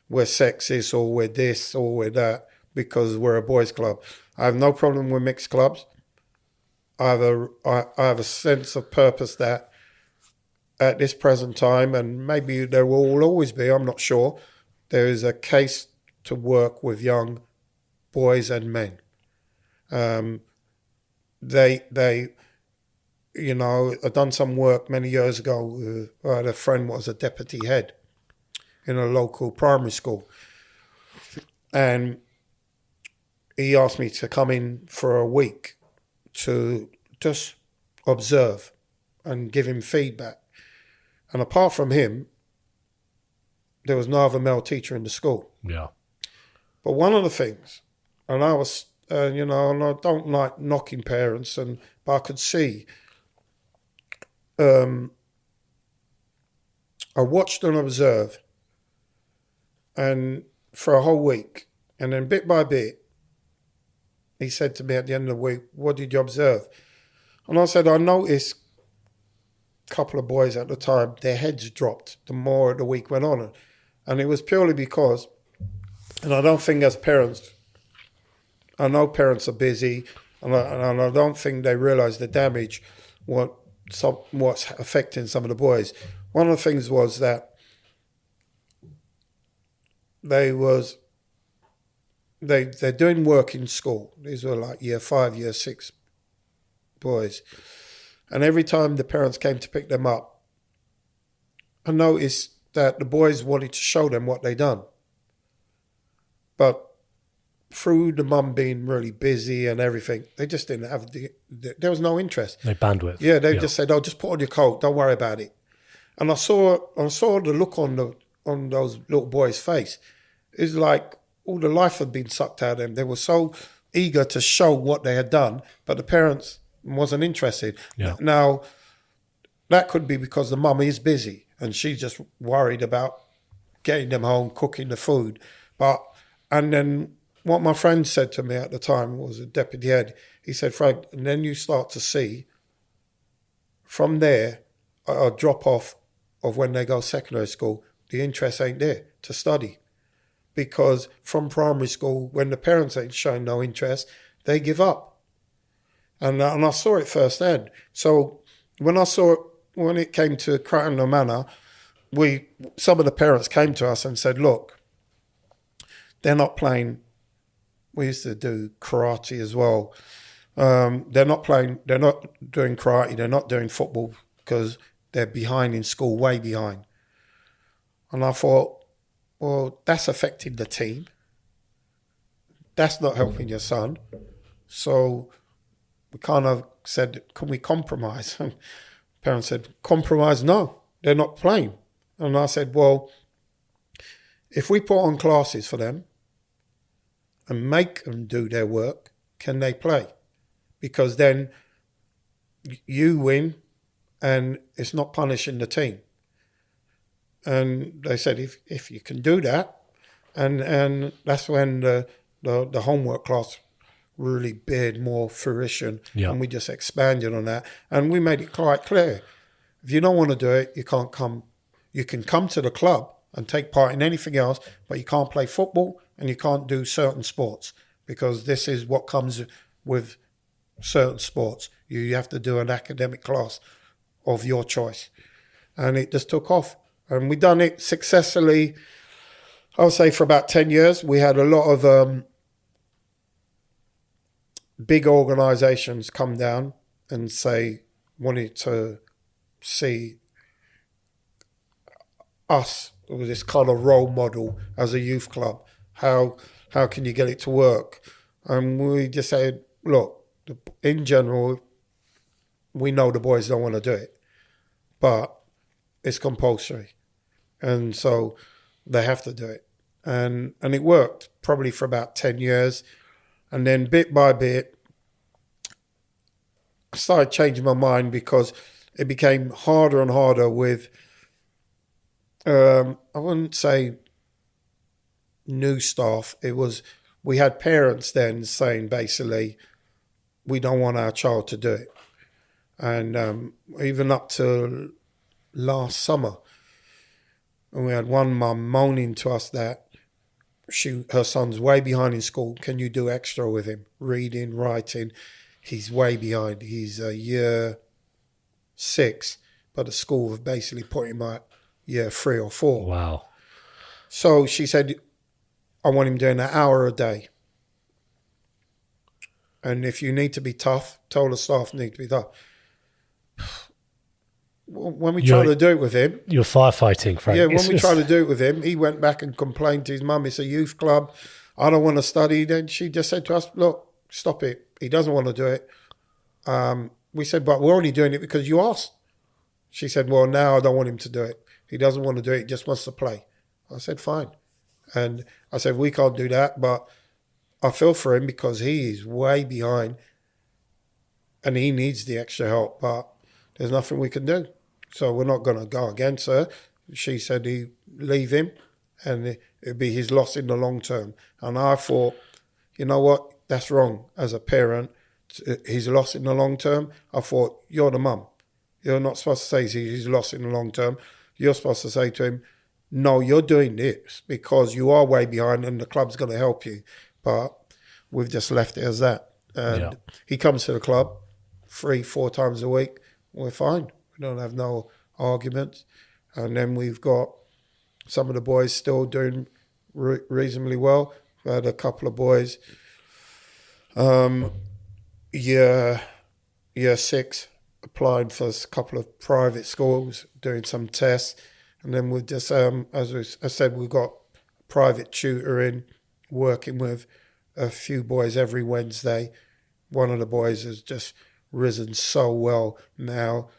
we're sexist or we're this or we're that because we're a boys' club. I have no problem with mixed clubs. I have a sense of purpose that at this present time, and maybe there will always be, I'm not sure, there is a case to work with young boys and men. You know, I've done some work many years ago. I had a friend was a deputy head in a local primary school. And he asked me to come in for a week to just observe and give him feedback. And apart from him, there was no other male teacher in the school. Yeah. But one of the things, and I was, you know, and I don't like knocking parents, but I could see I watched and observed, and for a whole week, and then bit by bit, he said to me at the end of the week, "What did you observe?" And I said, "I noticed a couple of boys at the time, their heads dropped the more the week went on, and it was purely because, and I don't think as parents, I know parents are busy, and I don't think they realise the damage what's affecting some of the boys. One of the things was that they're doing work in school. These were like year 5, year 6 boys. And every time the parents came to pick them up, I noticed that the boys wanted to show them what they'd done. But through the mum being really busy and everything, they just didn't have there was no interest. No bandwidth. Yeah, they just said, "Oh, just put on your coat, don't worry about it." And I saw the look on those little boys' face. It's like all the life had been sucked out of them. They were so eager to show what they had done, but the parents wasn't interested. Yeah. Now, that could be because the mum is busy and she's just worried about getting them home, cooking the food. And then what my friend said to me at the time was a deputy head. He said, "Frank, and then you start to see from there a drop off of when they go secondary school, the interest ain't there to study. Because from primary school, when the parents ain't showing no interest, they give up." And I saw it firsthand. So when it came to Crown Manor, some of the parents came to us and said, "Look, they're not playing." We used to do karate as well. They're not doing karate, they're not doing football because they're behind in school, way behind. And I thought, well, that's affecting the team. That's not helping your son. So we kind of said, "Can we compromise?" Parents said, "Compromise? No, they're not playing." And I said, "Well, if we put on classes for them and make them do their work, can they play? Because then you win and it's not punishing the team." And they said, if you can do that, and that's when the homework class really bared more fruition, and we just expanded on that. And we made it quite clear, if you don't want to do it, you can't come. You can come to the club and take part in anything else, but you can't play football and you can't do certain sports, because this is what comes with certain sports. You have to do an academic class of your choice. And it just took off. And we done it successfully, I would say, for about 10 years. We had a lot of big organisations come down and wanted to see us with this kind of role model as a youth club. How can you get it to work? And we just said, look, in general, we know the boys don't want to do it, but it's compulsory. And so they have to do it. And it worked probably for about 10 years. And then bit by bit, I started changing my mind because it became harder and harder with, I wouldn't say new staff. We had parents then saying basically, we don't want our child to do it. And even up to last summer, and we had one mum moaning to us that her son's way behind in school. Can you do extra with him? Reading, writing. He's way behind. He's year 6, but the school have basically put him at year 3 or 4. Wow. So she said, I want him doing an hour a day. And if you need to be tough, tell the staff need to be tough. When we tried to do it with him... You're firefighting, Frank. Yeah, when we tried to do it with him, he went back and complained to his mum, it's a youth club, I don't want to study. Then she just said to us, look, stop it. He doesn't want to do it. We said, but we're only doing it because you asked. She said, well, now I don't want him to do it. He doesn't want to do it, he just wants to play. I said, fine. And I said, we can't do that, but I feel for him because he is way behind and he needs the extra help, but there's nothing we can do. So we're not going to go against her. she said he'd leave him and it'd be his loss in the long term. And I thought, you know what, that's wrong as a parent. His loss in the long term. I thought, you're the mum. You're not supposed to say he's lost in the long term. You're supposed to say to him, no, you're doing this because you are way behind and the club's going to help you. But we've just left it as that. And he comes to the club 3-4 times a week. We're fine. We don't have no arguments. And then we've got some of the boys still doing reasonably well. We had a couple of boys, year 6, applied for a couple of private schools, doing some tests. And then we've just, as I said, we've got private tutoring, working with a few boys every Wednesday. One of the boys has just risen so well now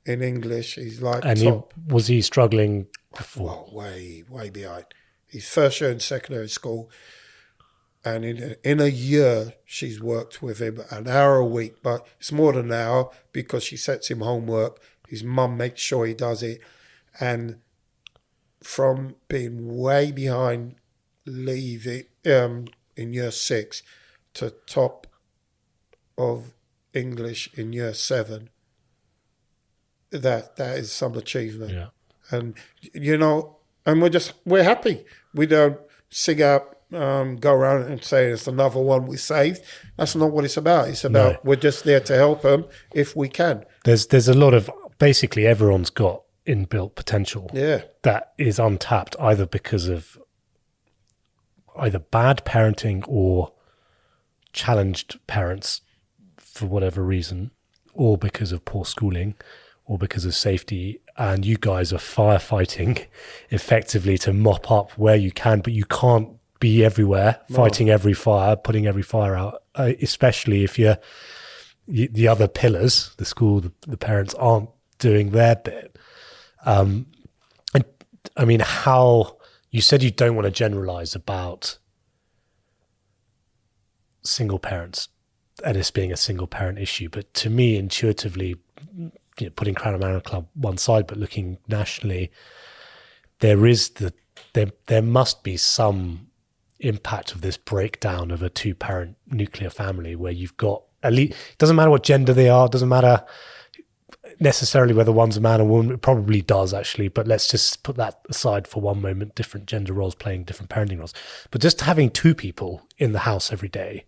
in English. He's like top. Was he struggling before? Well, way behind. He's first year in secondary school. And in a year, she's worked with him an hour a week. But it's more than an hour because she sets him homework. His mum makes sure he does it. And from being way behind, leaving in year 6 to top of English in year 7, that is some achievement. Yeah. And and we're happy. We don't sing out, go around and say it's another one we saved. That's not what it's about. It's about we're just there to help them if we can. There's a lot of, basically everyone's got inbuilt potential that is untapped, either because of either bad parenting or challenged parents for whatever reason, or because of poor schooling, or because of safety. And you guys are firefighting effectively to mop up where you can, but you can't be everywhere fighting every fire, putting every fire out, especially if the other pillars, the school, the parents, aren't doing their bit. And I mean, how you said you don't want to generalize about single parents and this being a single parent issue, but to me, intuitively, putting Crown Manor Club one side, but looking nationally, there must be some impact of this breakdown of a 2-parent nuclear family where you've got at least, it doesn't matter what gender they are, it doesn't matter necessarily whether one's a man or woman. It probably does actually, but let's just put that aside for one moment. Different gender roles playing different parenting roles, but just having 2 people in the house every day,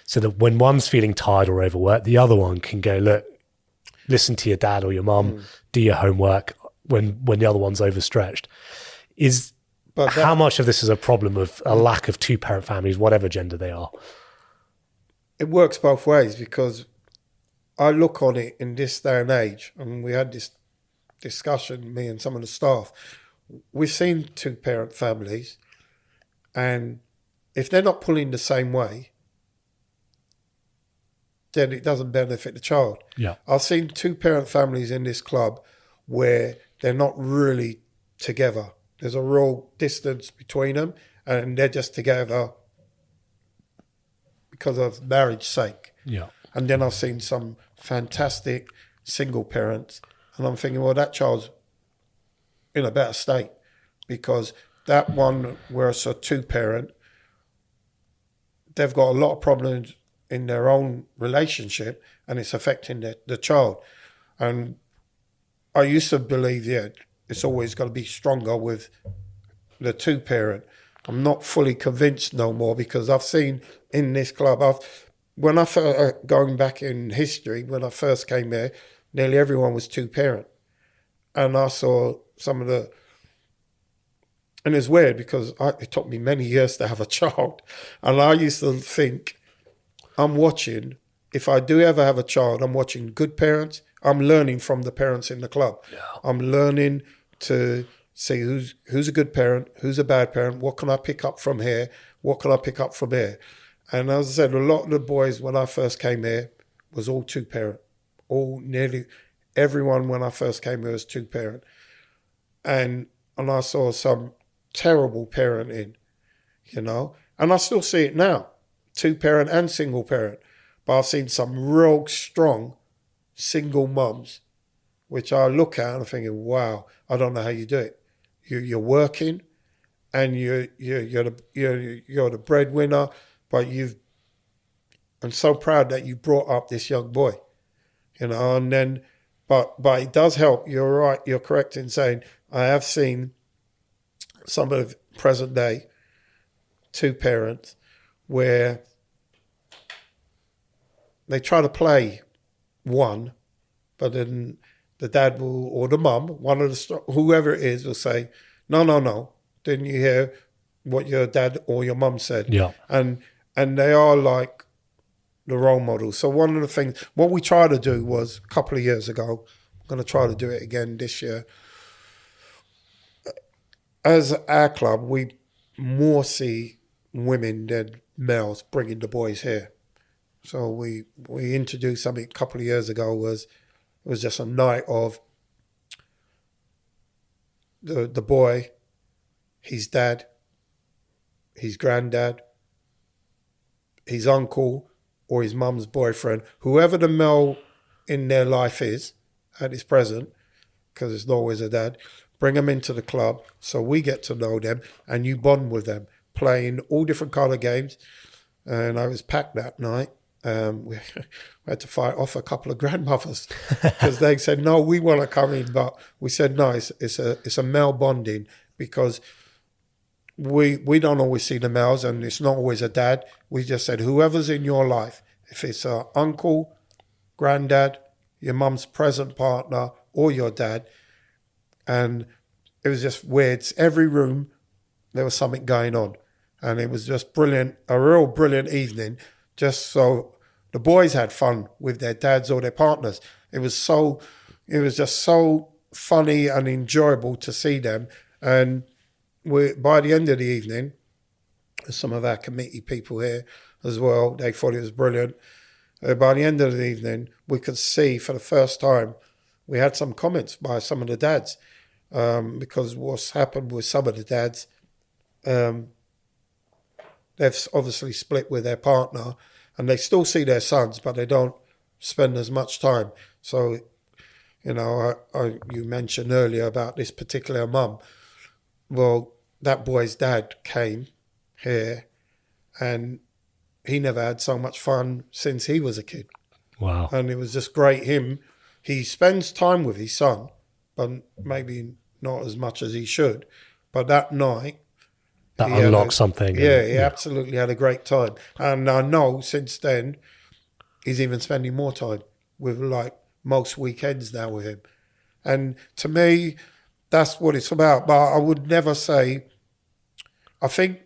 so that when one's feeling tired or overworked, the other one can go, look, listen to your dad or your mum, do your homework when the other one's overstretched. How much of this is a problem of a lack of 2-parent families, whatever gender they are? It works both ways, because I look on it in this day and age, and we had this discussion, me and some of the staff. We've seen 2-parent families, and if they're not pulling the same way, then it doesn't benefit the child. Yeah. I've seen 2-parent families in this club where they're not really together. There's a real distance between them, and they're just together because of marriage's sake. Yeah. And then I've seen some fantastic single parents, and I'm thinking, well, that child's in a better state, because that one where it's a 2-parent, they've got a lot of problems in their own relationship, and it's affecting the child. And I used to believe, it's always got to be stronger with the 2-parent. I'm not fully convinced no more, because I've seen in this club, going back in history, when I first came here, nearly everyone was 2-parent. And I saw some of the, and it's weird because it took me many years to have a child. And I used to think, if I do ever have a child, I'm watching good parents. I'm learning from the parents in the club. Yeah. I'm learning to see who's a good parent, who's a bad parent, what can I pick up from here, what can I pick up from here. And as I said, a lot of the boys when I first came here was all 2-parent. Nearly everyone when I first came here was 2-parent. And I saw some terrible parenting, and I still see it now, 2-parent and single parent. But I've seen some real strong single mums which I look at and I'm thinking, wow, I don't know how you do it. You're working, and you're the breadwinner, but I'm so proud that you brought up this young boy, and then, but it does help. You're right. You're correct in saying I have seen some of the present day two parents where they try to play one, but then the dad will, or the mum, one of the, whoever it is, will say, no, didn't you hear what your dad or your mum said? Yeah. And they are like the role models. So one of the things, what we tried to do was, a couple of years ago, I'm going to try to do it again this year. As our club, we more see women than males bringing the boys here. So we introduced something a couple of years ago. It was just a night of the boy, his dad, his granddad, his uncle, or his mum's boyfriend, whoever the male in their life is at this present, because it's not always a dad, bring them into the club so we get to know them and you bond with them, playing all different kind of games. And I was packed that night. We had to fight off a couple of grandmothers because they said, no, we want to come in. But we said, no, it's a male bonding, because we don't always see the males, and it's not always a dad. We just said, whoever's in your life, if it's an uncle, granddad, your mum's present partner, or your dad. And it was just weird. Every room, there was something going on. And it was just brilliant, a real brilliant evening, just so the boys had fun with their dads or their partners. It was just so funny and enjoyable to see them. And by the end of the evening, some of our committee people here as well, they thought it was brilliant. By the end of the evening, we could see for the first time, we had some comments by some of the dads, because what's happened with some of the dads, they've obviously split with their partner, and they still see their sons, but they don't spend as much time. So, you mentioned earlier about this particular mum. Well, that boy's dad came here, and he never had so much fun since he was a kid. Wow. And it was just great. He spends time with his son, but maybe not as much as he should. But that night, that unlocked something. Yeah, he absolutely had a great time. And I know since then, he's even spending more time with, like, most weekends now with him. And to me, that's what it's about. But I would never say, I think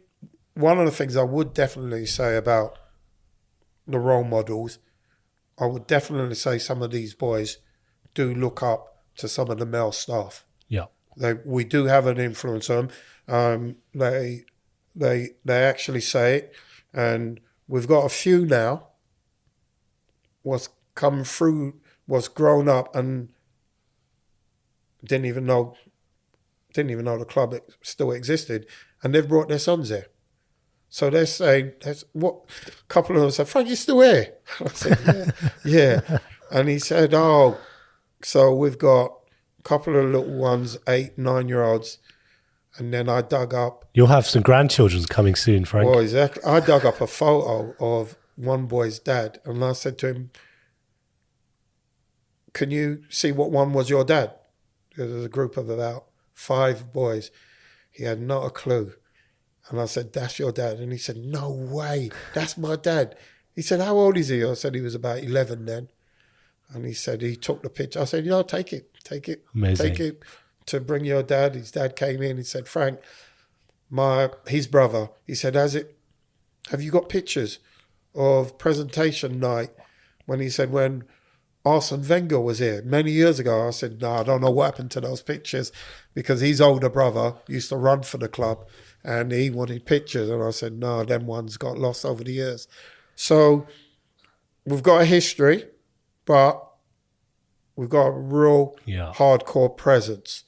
one of the things I would definitely say about the role models, I would definitely say some of these boys do look up to some of the male staff. Yeah. We do have an influence on them. They actually say it, and we've got a few now. What's come through, was grown up and didn't even know the club still existed, and they've brought their sons here. So they're saying, "That's what." A couple of them said, "Frank, you still here?" I said, "Yeah." And he said, "Oh, so we've got a couple of little ones, 8, 9-year-olds." And then I dug up. You'll have some grandchildren coming soon, Frank. Oh, exactly. I dug up a photo of one boy's dad, and I said to him, "Can you see what one was your dad?" There was a group of about 5 boys. He had not a clue. And I said, "That's your dad?" And he said, "No way, that's my dad." He said, "How old is he?" I said he was about 11 then. And he said he took the picture. I said, take it. Amazing. Take it to bring your dad. His dad came in. He said, "Frank, his brother," he said, have you got pictures of presentation night?" When Arsene Wenger was here many years ago. I said, "No, I don't know what happened to those pictures," because his older brother used to run for the club and he wanted pictures. And I said, "No, them ones got lost over the years." So we've got a history, but we've got a real hardcore presence,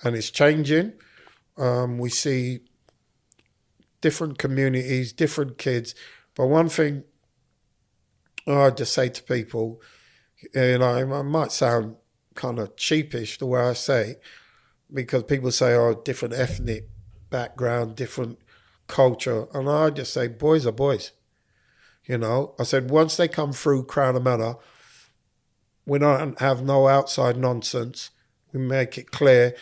and it's changing. We see different communities, different kids. But one thing I just say to people, it might sound kind of cheapish the way I say it, because people say, oh, different ethnic background, different culture. And I just say, boys are boys. You know, I said, once they come through Crown Manor, we don't have no outside nonsense. We make it clear.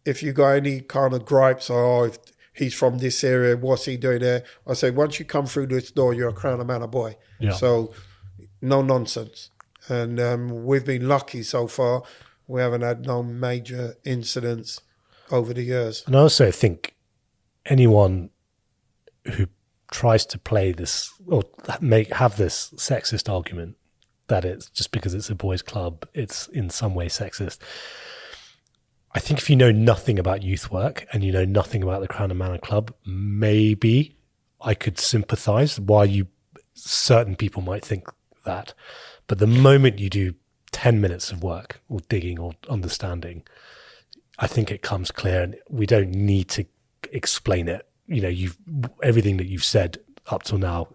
If you got any kind of gripes, or if he's from this area, what's he doing there? I say, once you come through this door, you're a Crown Manor boy. Yeah. So no nonsense. And we've been lucky so far. We haven't had no major incidents over the years. And I also think anyone who tries to play this or have this sexist argument that it's just because it's a boys' club, it's in some way sexist. I think if you know nothing about youth work and you know nothing about the Crown Manor Club, maybe I could sympathise why certain people might think that. But the moment you do 10 minutes of work or digging or understanding, I think it comes clear, and we don't need to explain it. You know, everything that you've said up till now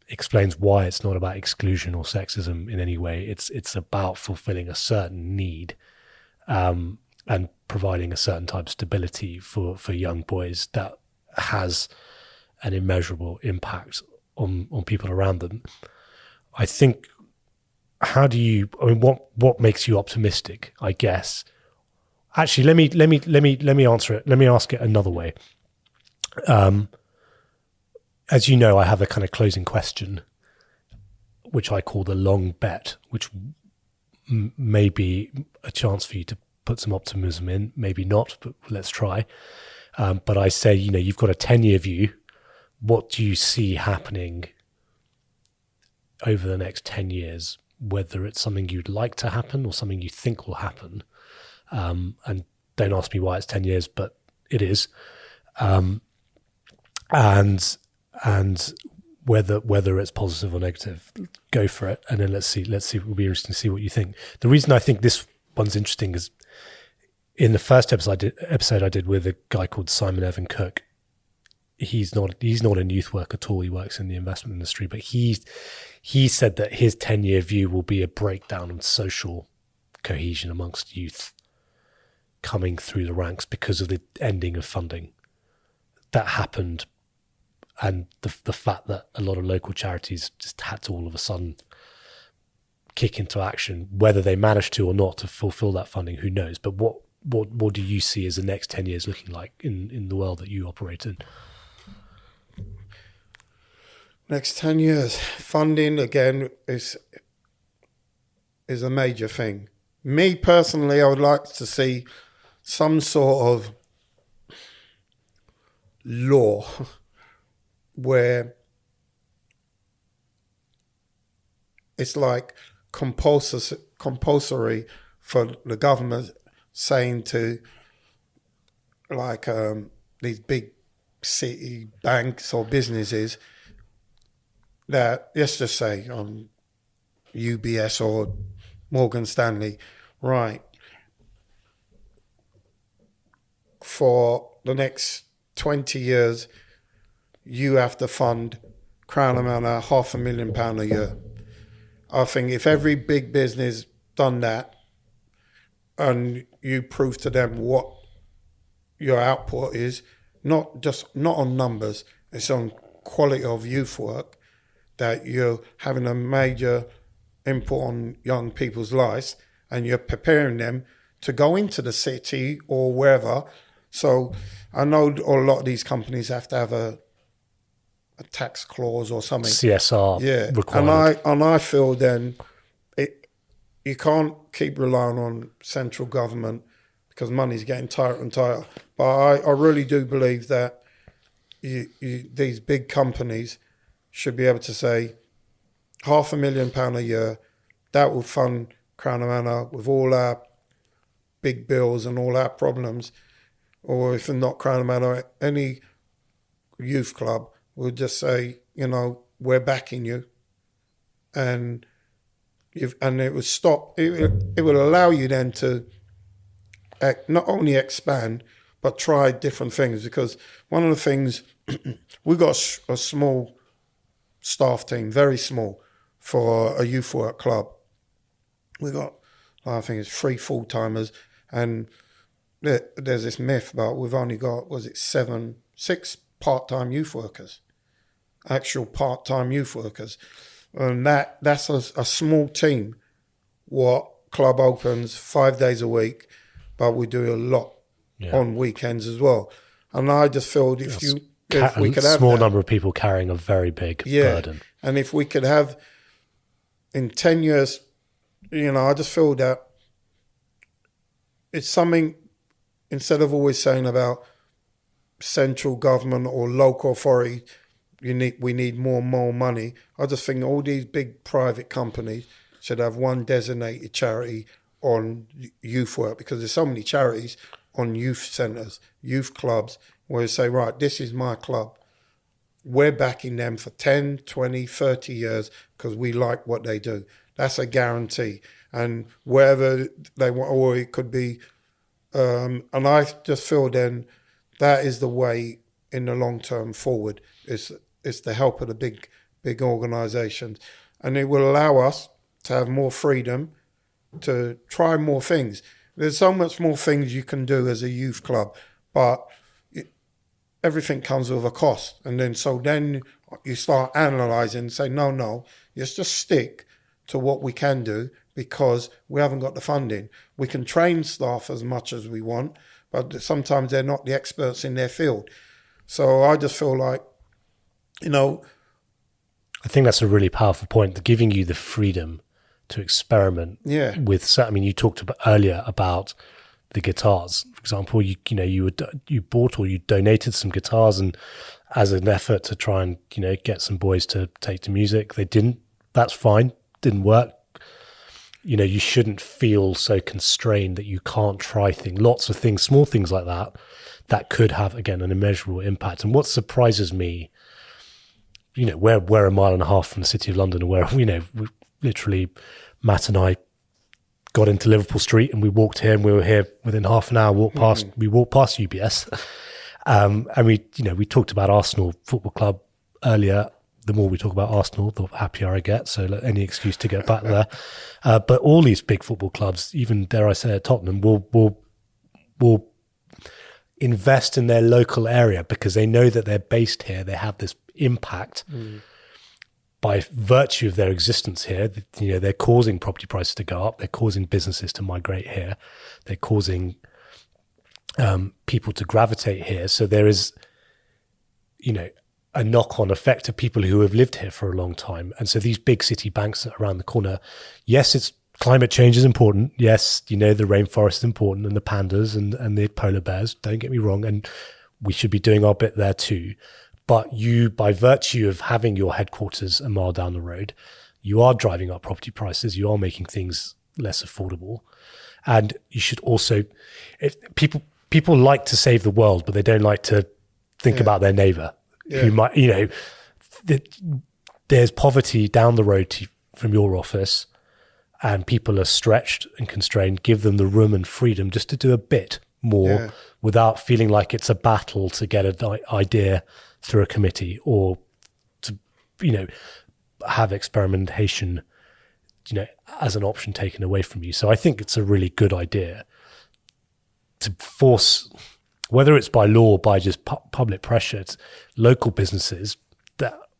explains why it's not about exclusion or sexism in any way. It's about fulfilling a certain need, and providing a certain type of stability for young boys that has an immeasurable impact on people around them. I think, what makes you optimistic, I guess? Actually, let me answer it. Let me ask it another way. As you know, I have a kind of closing question, which I call the long bet, which may be a chance for you to put some optimism in, maybe not, but let's try. But I say, you know, you've got a 10-year view. What do you see happening over the next 10 years, whether it's something you'd like to happen or something you think will happen? And don't ask me why it's 10 years, but it is. And whether it's positive or negative, go for it. And then let's see, it'll be interesting to see what you think. The reason I think this one's interesting is in the first episode I did with a guy called Simon Evan Cook. He's not in youth work at all. He works in the investment industry, but he said that his 10-year view will be a breakdown of social cohesion amongst youth coming through the ranks because of the ending of funding that happened, and the fact that a lot of local charities just had to all of a sudden kick into action, whether they managed to or not to fulfill that funding, who knows? But what do you see as the next 10 years looking like in the world that you operate in? Next 10 years, funding again is a major thing. Me personally, I would like to see some sort of law where it's like compulsory for the government saying to like these big city banks or businesses that, let's just say UBS or Morgan Stanley, right, for the next 20 years, you have to fund Crown Manor £500,000 a year. I think if every big business done that and you prove to them what your output is, not on numbers, it's on quality of youth work, that you're having a major input on young people's lives and you're preparing them to go into the city or wherever. So I know a lot of these companies have to have a tax clause or something. CSR required. And I feel then you can't keep relying on central government because money's getting tighter and tighter. But I really do believe that these big companies should be able to say £500,000 a year, that will fund Crown Manor with all our big bills and all our problems. Or if not Crown Manor, any youth club will just say, you know, we're backing you. And it would stop, it would allow you then to not only expand, but try different things. Because one of the things, we've got a small staff team, very small, for a youth work club. We got I think it's 3 full-timers. And there's this myth about we've only got, 6 part-time youth workers, actual part-time youth workers. And that's a small team. What club opens 5 days a week, but we do a lot on weekends as well. And I just feel if we could have small that, number of people carrying a very big burden. And if we could have in 10 years, I just feel that it's something, instead of always saying about central government or local authority, we need more and more money. I just think all these big private companies should have one designated charity on youth work, because there's so many charities on youth centres, youth clubs, where you say, right, this is my club. We're backing them for 10, 20, 30 years because we like what they do. That's a guarantee. And wherever they want, or it could be, and I just feel then that is the way in the long term forward. It's the help of the big organisations. And it will allow us to have more freedom to try more things. There's so much more things you can do as a youth club, but everything comes with a cost. And then you start analysing and say, no, let's just stick to what we can do, because we haven't got the funding. We can train staff as much as we want, but sometimes they're not the experts in their field. So I just feel like, I think that's a really powerful point, giving you the freedom to experiment with. I mean, you talked about earlier about the guitars, for example. You bought or you donated some guitars, and as an effort to try and get some boys to take to music, they didn't. That's fine. Didn't work. You shouldn't feel so constrained that you can't try things. Lots of things, small things like that could have, again, an immeasurable impact. And what surprises me, we're a mile and a half from the City of London, and where we literally, Matt and I got into Liverpool Street and we walked here, and we were here within half an hour. We walked past UBS, and we talked about Arsenal Football Club earlier. The more we talk about Arsenal, the happier I get. So any excuse to get back there. But all these big football clubs, even dare I say at Tottenham, will invest in their local area because they know that they're based here. They have this impact by virtue of their existence here. They're causing property prices to go up. They're causing businesses to migrate here. They're causing people to gravitate here. So there is, a knock-on effect of people who have lived here for a long time. And so these big city banks around the corner, yes, it's climate change is important. Yes, the rainforest is important, and the pandas and the polar bears, don't get me wrong. And we should be doing our bit there too. But you, by virtue of having your headquarters a mile down the road, you are driving up property prices. You are making things less affordable. And you should also, people like to save the world, but they don't like to think about their neighbour. Who might, there's poverty down the road from your office, and people are stretched and constrained. Give them the room and freedom just to do a bit more without feeling like it's a battle to get an idea through a committee, or to, have experimentation, as an option taken away from you. So I think it's a really good idea to force, whether it's by law or by just public pressure, it's local businesses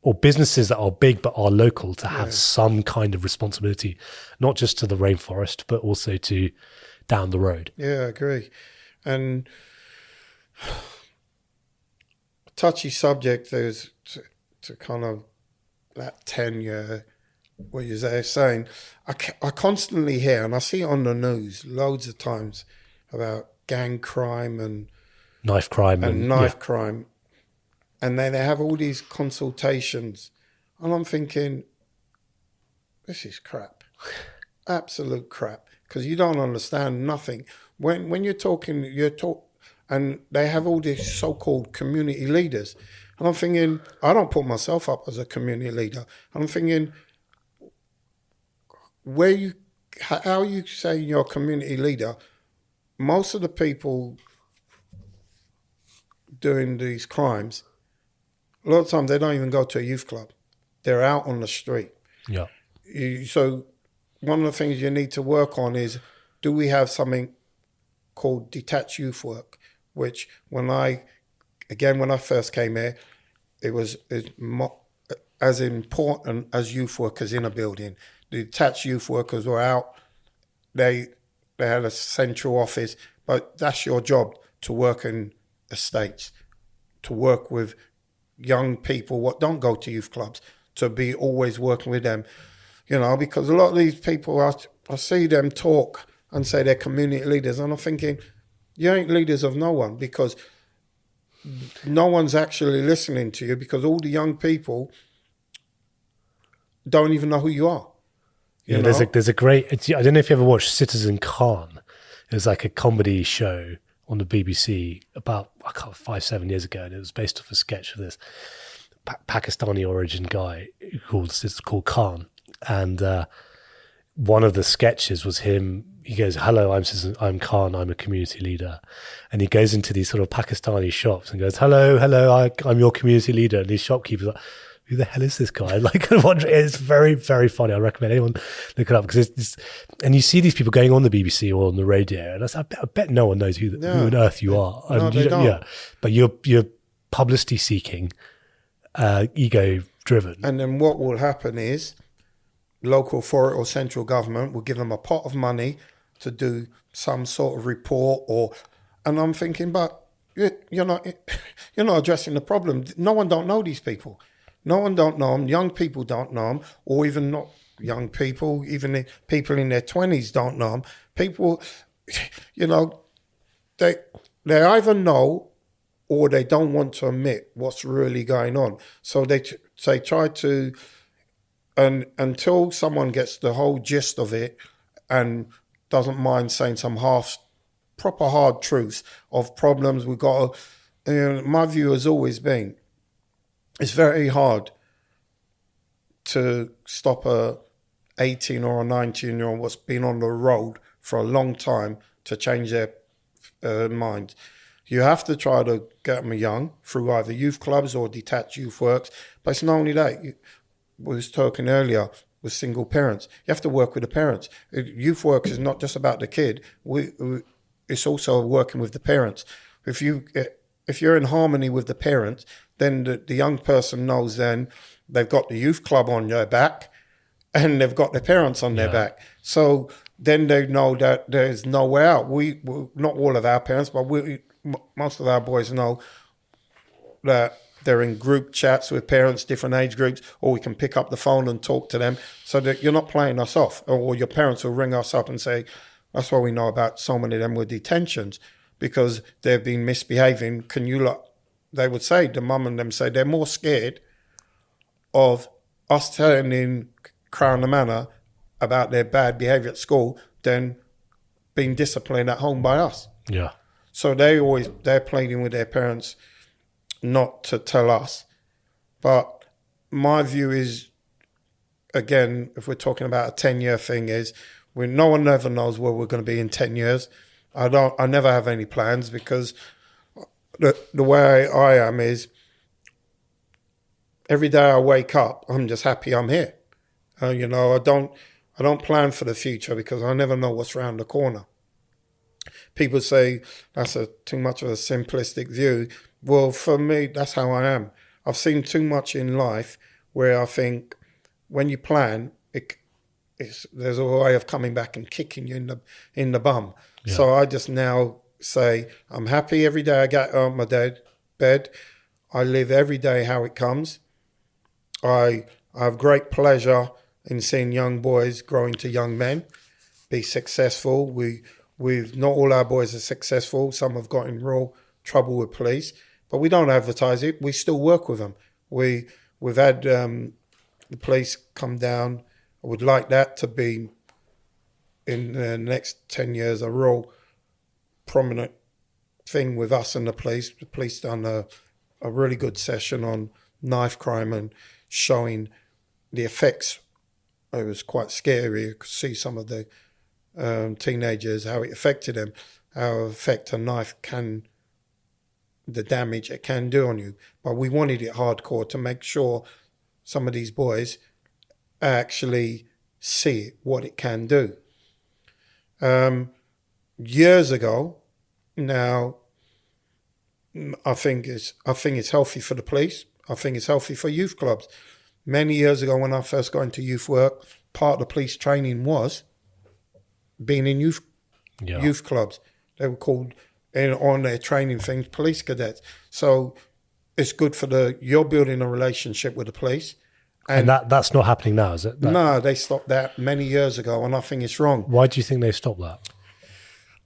or businesses that are big but are local to have some kind of responsibility, not just to the rainforest, but also to down the road. Yeah, I agree. And a touchy subject is to kind of that tenure, what you're saying. I constantly hear, and I see it on the news loads of times, about gang crime and knife crime. And then they have all these consultations. And I'm thinking, this is crap. Absolute crap. Because you don't understand nothing. When you're talking, and they have all these so-called community leaders. And I'm thinking, I don't put myself up as a community leader. And I'm thinking, how you say you're a community leader, most of the people doing these crimes, a lot of times they don't even go to a youth club. They're out on the street. Yeah. So one of the things you need to work on is do we have something called detached youth work, which when I first came here, it was as important as youth workers in a building. The detached youth workers were out. They had a central office, but that's your job, to work in estates, to work with young people what don't go to youth clubs, to be always working with them, because a lot of these people, I see them talk and say they're community leaders, and I'm thinking, you ain't leaders of no one, because no one's actually listening to you, because all the young people don't even know who you are. Yeah, there's a great. I don't know if you ever watched Citizen Khan. It was like a comedy show on the BBC about 5-7 years ago, and it was based off a sketch of this Pakistani origin guy called Khan, and one of the sketches was him. He goes, "Hello, I'm Khan. I'm a community leader," and he goes into these sort of Pakistani shops and goes, "Hello, I'm your community leader." And these shopkeepers are like, who the hell is this guy? Like, it's very, very funny. I recommend anyone look it up, because and you see these people going on the BBC or on the radio, and I bet no one knows who on earth you are. No, they don't. Yeah, but you're publicity seeking, ego driven, and then what will happen is local authority or central government will give them a pot of money to do some sort of report, and I'm thinking, but you're not addressing the problem. No one don't know these people. No one don't know them. Young people don't know them, or even not young people, even the people in their 20s don't know them. People, they either know or they don't want to admit what's really going on. So they try to, and until someone gets the whole gist of it and doesn't mind saying some proper hard truths of problems we've got. My view has always been, it's very hard to stop a 18 or a 19-year-old what's been on the road for a long time to change their mind. You have to try to get them young through either youth clubs or detached youth works. But it's not only that. We was talking earlier with single parents. You have to work with the parents. Youth work is not just about the kid. It's also working with the parents. If you're in harmony with the parents, then the young person knows then they've got the youth club on their back and they've got their parents on their back. So then they know that there's no way out. We not all of our parents, but most of our boys know that they're in group chats with parents, different age groups, or we can pick up the phone and talk to them, so that you're not playing us off. Or your parents will ring us up and say, that's what we know about so many of them with detentions, because they've been misbehaving. They would say, the mum and them say, they're more scared of us telling in Crown Manor about their bad behaviour at school than being disciplined at home by us. Yeah. So they're pleading with their parents not to tell us. But my view is, again, if we're talking about a 10-year thing, is no one ever knows where we're going to be in 10 years. I never have any plans, because the way I am is, every day I wake up, I'm just happy I'm here. I don't plan for the future, because I never know what's around the corner. People say that's too much of a simplistic view. Well, for me, that's how I am. I've seen too much in life where I think when you plan, there's a way of coming back and kicking you in the bum. Yeah. So I just now say, I'm happy every day I get out of my bed. I live every day how it comes. I have great pleasure in seeing young boys grow into young men, be successful. Not all our boys are successful. Some have got in real trouble with police, but we don't advertise it. We still work with them. We've had the police come down. I would like that to be, in the next 10 years, a real prominent thing with us and the police. The police done a really good session on knife crime and showing the effects. It was quite scary. You could see some of the teenagers, how it affected them, how affect a knife the damage it can do on you. But we wanted it hardcore to make sure some of these boys actually see what it can do. Years ago, now I think it's healthy for the police. I think it's healthy for youth clubs. Many years ago, when I first got into youth work, part of the police training was being in youth clubs. They were called on their training things police cadets. So it's good for you're building a relationship with the police. And that's not happening now, is it? No, they stopped that many years ago, and I think it's wrong. Why do you think they stopped that?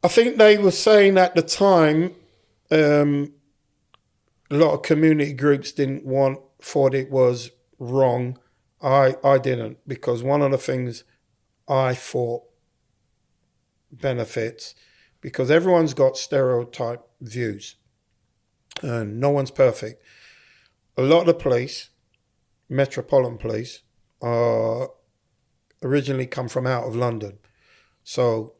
I think they were saying at the time, a lot of community groups thought it was wrong. I didn't, because one of the things I thought benefits, because everyone's got stereotype views and no one's perfect. A lot of the police, Metropolitan Police, originally come from out of London. So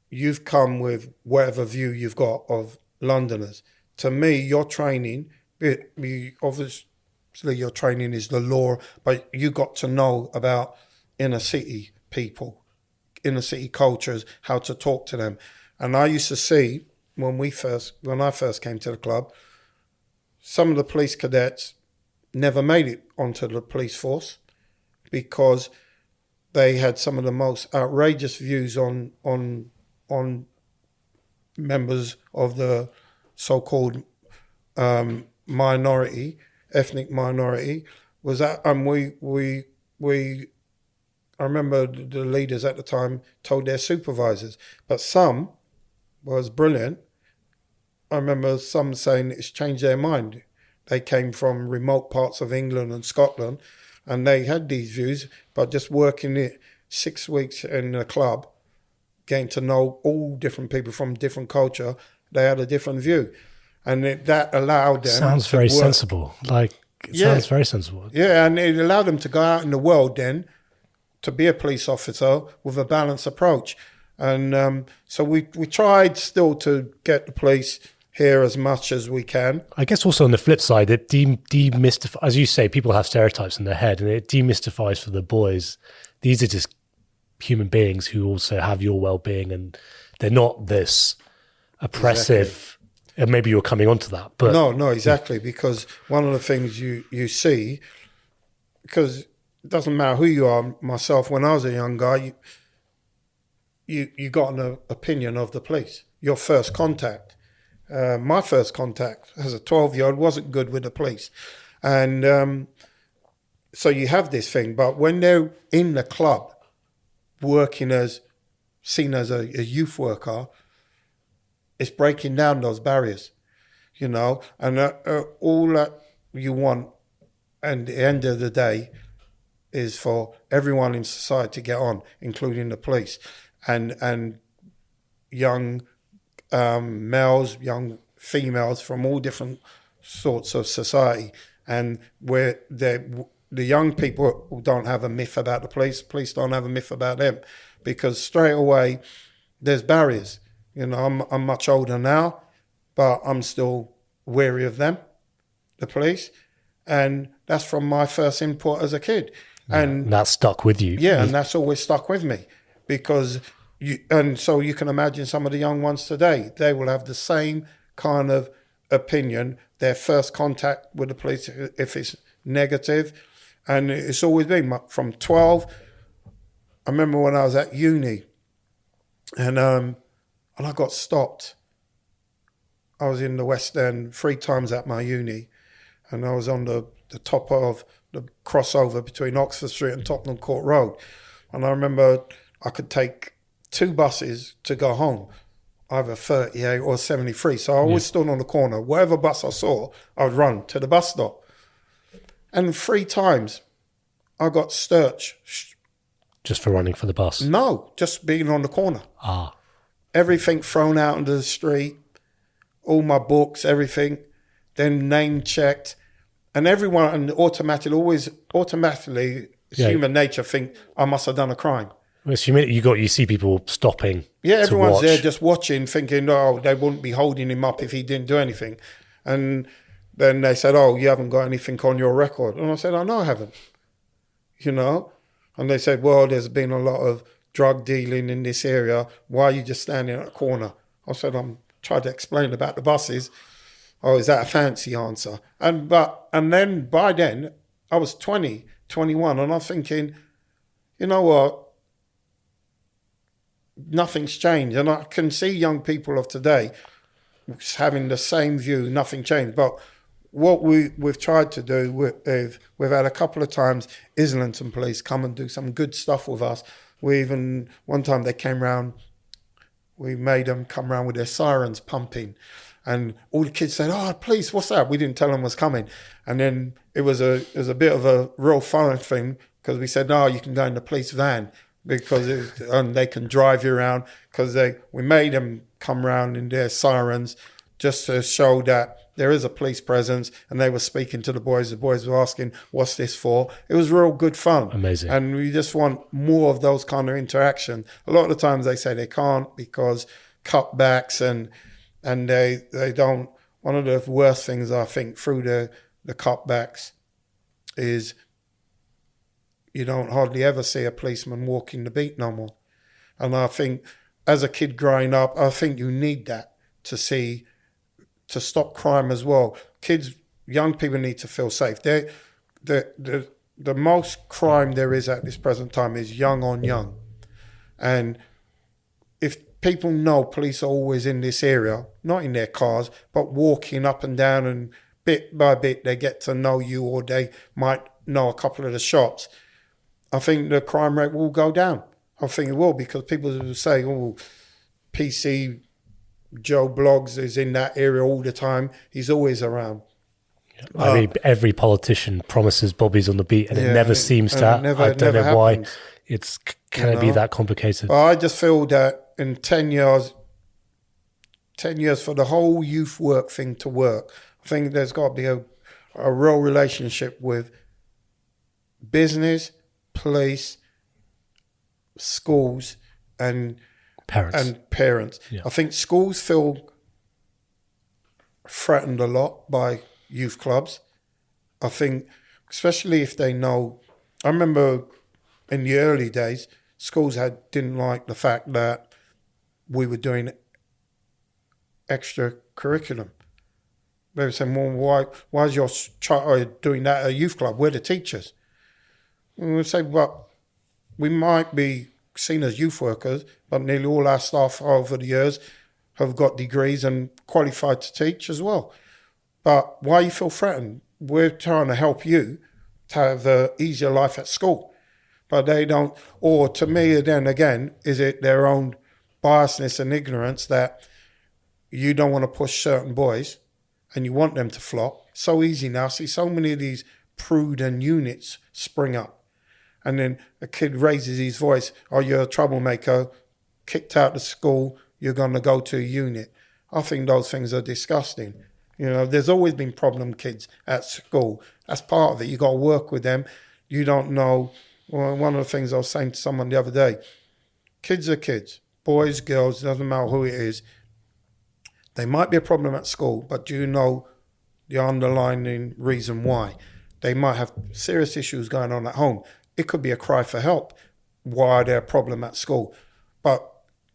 you've come with whatever view you've got of Londoners. To me, your training, obviously your training is the law, but you got to know about inner city people, inner city cultures, how to talk to them. And I used to see, when I first came to the club, some of the police cadets never made it onto the police force because they had some of the most outrageous views on members of the so-called minority, ethnic minority. Was that, and I remember the leaders at the time told their supervisors, but some was brilliant. I remember some saying it's changed their mind. They came from remote parts of England and Scotland, and they had these views, but just working it 6 weeks in a club, getting to know all different people from different culture, they had a different view. And that allowed them sounds to very work. sensible. Sounds very sensible. Yeah, and it allowed them to go out in the world then to be a police officer with a balanced approach. And so we tried still to get the police here as much as we can. I guess also on the flip side, it demystifies, as you say, people have stereotypes in their head, and it demystifies for the boys. These are just human beings who also have your well-being, and they're not this oppressive. Exactly. And maybe you're coming onto that, but no, exactly. Because one of the things you see, because it doesn't matter who you are. Myself, when I was a young guy, you got an opinion of the police. Your first contact. My first contact as a 12-year-old wasn't good with the police. And so you have this thing. But when they're in the club, seen as a youth worker, it's breaking down those barriers, and all that you want at the end of the day is for everyone in society to get on, including the police. And young males, young females from all different sorts of society, and where the young people don't have a myth about the police don't have a myth about them, because straight away there's barriers. I'm much older now, but I'm still wary of them, the police, and that's from my first input as a kid. And that stuck with you. Yeah, and that's always stuck with me, because so you can imagine some of the young ones today, they will have the same kind of opinion, their first contact with the police, if it's negative. And it's always been from 12. I remember when I was at uni, and I got stopped. I was in the West End 3 times at my uni, and I was on the top of the crossover between Oxford Street and Tottenham Court Road. And I remember I could take 2 buses to go home, either 38 or 73. So I always stood on the corner. Whatever bus I saw, I would run to the bus stop. And 3 times I got searched. Just for running for the bus? No, just being on the corner. Everything thrown out into the street, all my books, everything, then name checked. And everyone automatically, it's human nature, think I must have done a crime. You see people stopping. Yeah, everyone's there just watching, thinking, they wouldn't be holding him up if he didn't do anything. And then they said, you haven't got anything on your record. And I said, no, I haven't. And they said, well, there's been a lot of drug dealing in this area. Why are you just standing at a corner? I said, I'm trying to explain about the buses. Oh, is that a fancy answer? And then by then, I was 20, 21, and I'm thinking, you know what? Nothing's changed. And I can see young people of today having the same view, nothing changed. But what we've tried to do, we've had a couple of times Islington Police come and do some good stuff with us. One time they came round, we made them come round with their sirens pumping. And all the kids said, "Oh, police, what's that?" We didn't tell them what's coming. And then it was a bit of a real fun thing, because we said, "No, you can go in the police van and they can drive you around," because we made them come round in their sirens just to show that there is a police presence. And they were speaking to the boys. The boys were asking, "What's this for?" It was real good fun. Amazing. And we just want more of those kind of interaction. A lot of the times they say they can't because cutbacks and they don't. One of the worst things I think through the cutbacks is you don't hardly ever see a policeman walking the beat no more. And I think as a kid growing up, I think you need that to stop crime as well. Young people need to feel safe. The most crime there is at this present time is young on young. And if people know police are always in this area, not in their cars, but walking up and down, and bit by bit they get to know you, or they might know a couple of the shops, I think the crime rate will go down. I think it will, because people will say, "Oh, PC Joe Bloggs is in that area all the time. He's always around." I mean, every politician promises Bobby's on the beat, and it never seems to. I don't know why. Can it be that complicated? But I just feel that in 10 years for the whole youth work thing to work, I think there's got to be a real relationship with business, police, schools, and parents. Yeah. I think schools feel threatened a lot by youth clubs. I think, especially if they know. I remember in the early days, schools didn't like the fact that we were doing extra curriculum. They were saying, "Well, why is your child doing that at a youth club? We're the teachers." And we say, "Well, we might be seen as youth workers, but nearly all our staff over the years have got degrees and qualified to teach as well. But why you feel threatened? We're trying to help you to have an easier life at school." But they don't. Or to me, then again, is it their own biasness and ignorance that you don't want to push certain boys and you want them to flop? So easy now. See so many of these prudent units spring up. And then a kid raises his voice, "Oh, you're a troublemaker, kicked out of school, you're going to go to a unit." I think those things are disgusting. There's always been problem kids at school. That's part of it. You got to work with them. You don't know. Well, one of the things I was saying to someone the other day, kids are kids, boys, girls, doesn't matter who it is. They might be a problem at school, but do you know the underlying reason why? They might have serious issues going on at home. It could be a cry for help. Why they're a problem at school? But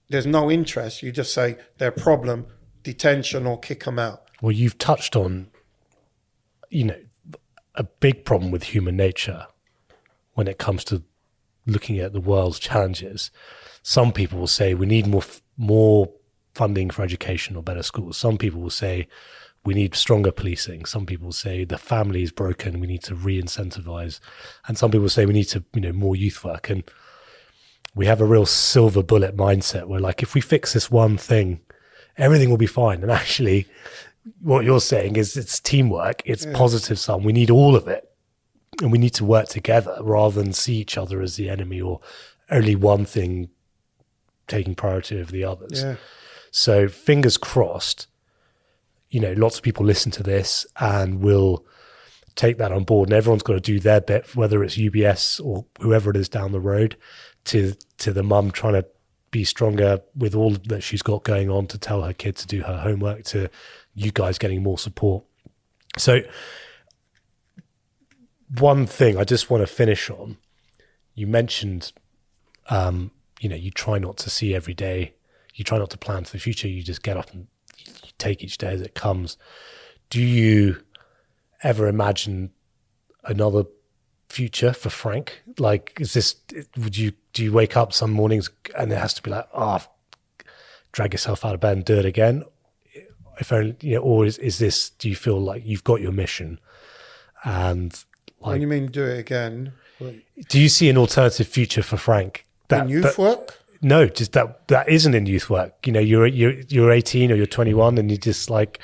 there's no interest. You just say they're a problem, detention, or kick them out. Well, you've touched on, a big problem with human nature when it comes to looking at the world's challenges. Some people will say we need more funding for education or better schools. Some people will say we need stronger policing. Some people will say the family is broken, we need to re-incentivize. And some people say we need to, more youth work. And we have a real silver bullet mindset where, like, if we fix this one thing, everything will be fine. And actually, what you're saying is it's teamwork, it's positive sum. We need all of it. And we need to work together rather than see each other as the enemy or only one thing taking priority over the others. Yeah. So fingers crossed, lots of people listen to this and will take that on board, and everyone's got to do their bit, whether it's UBS or whoever it is down the road, to the mum trying to be stronger with all that she's got going on, to tell her kid to do her homework, to you guys getting more support. So one thing I just want to finish on, you mentioned you try not to see every day. You try not to plan for the future. You just get up and you take each day as it comes. Do you ever imagine another future for Frank? Like, do you wake up some mornings and it has to be like, drag yourself out of bed and do it again? If only, or is this, do you feel like you've got your mission? And like, when you mean do it again, do you see an alternative future for Frank? in youth work? No, just that isn't in youth work. You're 18 or you're 21, and you just like,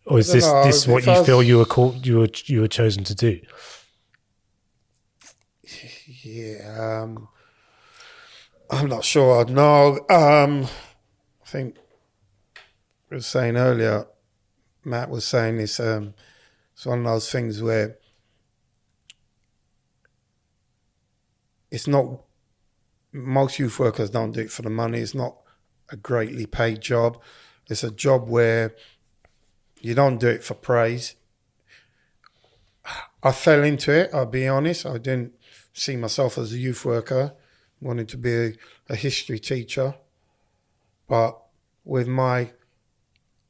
or is this what you feel you were chosen to do? Yeah, I'm not sure. No, I think I was saying earlier, Matt was saying it's one of those things where it's not, most youth workers don't do it for the money. It's not a greatly paid job. It's a job where you don't do it for praise. I fell into it, I'll be honest. I didn't see myself as a youth worker. Wanted to be a history teacher. But with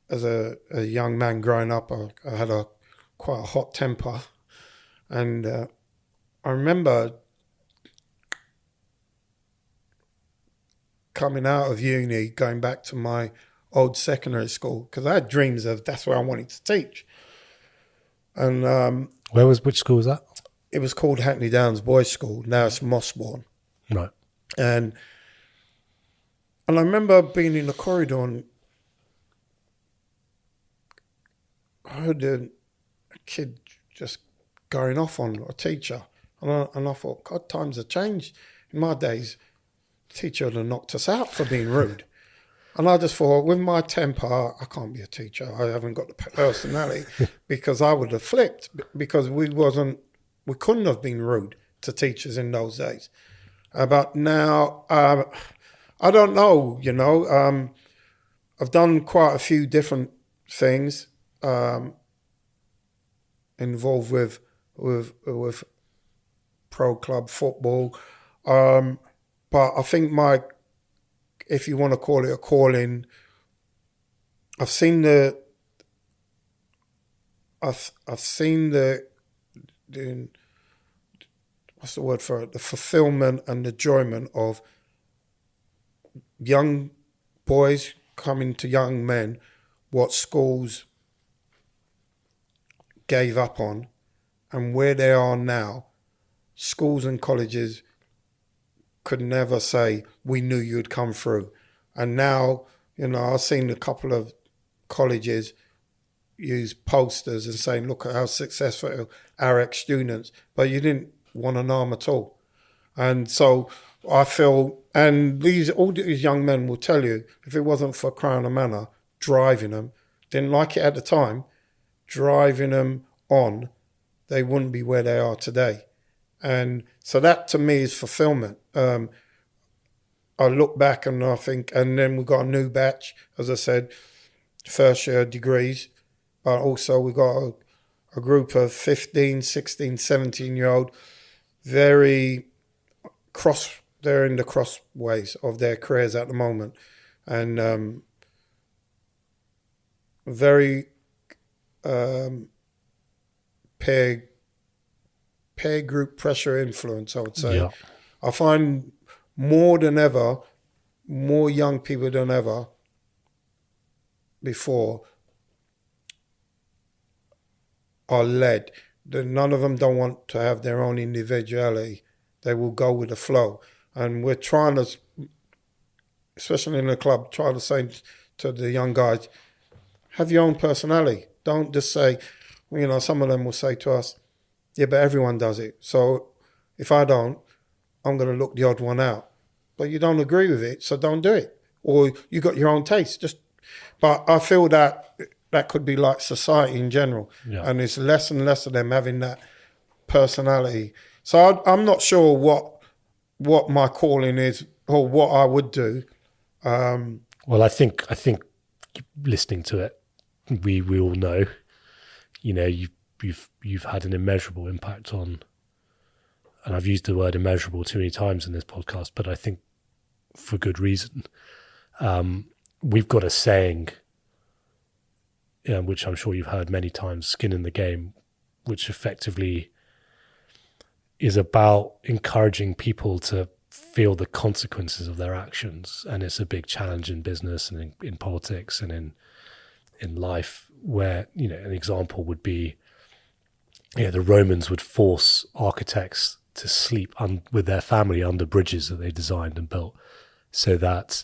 as a young man growing up, I had quite a hot temper. And I remember coming out of uni, going back to my old secondary school, because I had dreams of that's where I wanted to teach. And which school was that? It was called Hackney Downs Boys School. Now it's Mossbourne. Right. And I remember being in the corridor and I heard a kid just going off on a teacher. And I thought, God, times have changed. In my days, the teacher would have knocked us out for being rude. And I just thought, with my temper, I can't be a teacher. I haven't got the personality, because I would have flipped, because we couldn't have been rude to teachers in those days. But now, I don't know, I've done quite a few different things involved with pro club football. But I think if you want to call it a calling, I've seen the what's the word for it? The fulfillment and the enjoyment of young boys coming to young men, what schools gave up on, and where they are now. Schools and colleges could never say, we knew you'd come through. And now, I've seen a couple of colleges use posters and saying, look at how successful our ex-students, but you didn't want an arm at all. And so I feel, and all these young men will tell you, if it wasn't for Crown Manor driving them, didn't like it at the time, driving them on, they wouldn't be where they are today. And so that to me is fulfillment. I look back and I think, and then we've got a new batch, as I said, first year degrees, but also we've got a group of 15, 16, 17-year-old, they're in the crossways of their careers at the moment. And very peer group pressure influence, I would say. Yeah. I find more than ever, more young people than ever before are led. None of them don't want to have their own individuality. They will go with the flow. And we're trying to, especially in the club, try to say to the young guys, have your own personality. Don't just say, some of them will say to us, yeah, but everyone does it. So if I don't, I'm going to look the odd one out. But you don't agree with it, so don't do it. Or you got your own taste. But I feel that could be like society in general. Yeah. And it's less and less of them having that personality. So I'm not sure what my calling is or what I would do. Well, I think listening to it, we all know, you've had an immeasurable impact on and I've used the word immeasurable too many times in this podcast, but I think for good reason. We've got a saying, which I'm sure you've heard many times, skin in the game, which effectively is about encouraging people to feel the consequences of their actions. And it's a big challenge in business and in politics and in life, where, an example would be, the Romans would force architects to sleep with their family under bridges that they designed and built, so that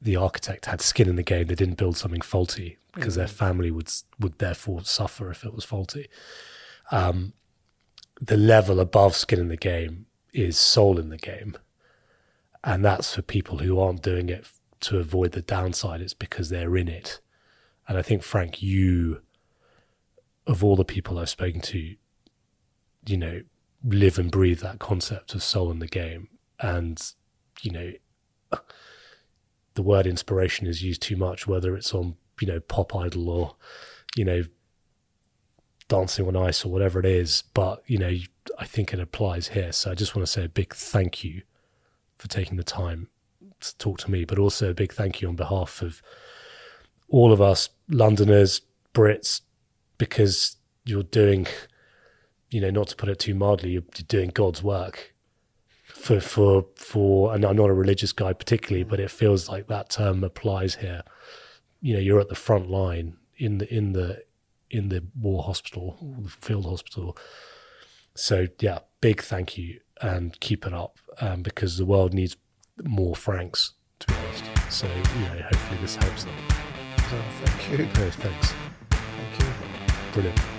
the architect had skin in the game. They didn't build something faulty because their family would therefore suffer if it was faulty. The level above skin in the game is soul in the game. And that's for people who aren't doing it to avoid the downside. It's because they're in it. And I think, Frank, you, of all the people I've spoken to, live and breathe that concept of soul in the game. And, the word inspiration is used too much, whether it's on, Pop Idol or, Dancing on Ice or whatever it is. But, I think it applies here. So I just want to say a big thank you for taking the time to talk to me, but also a big thank you on behalf of all of us Londoners, Brits, because you're doing, not to put it too mildly, you're doing God's work for, and I'm not a religious guy particularly, but it feels like that term applies here. You're at the front line in the war hospital, the field hospital. So yeah, big thank you, and keep it up, because the world needs more Franks, to be honest. So, hopefully this helps them. Oh, thank you. No, thanks. Thank you. Brilliant.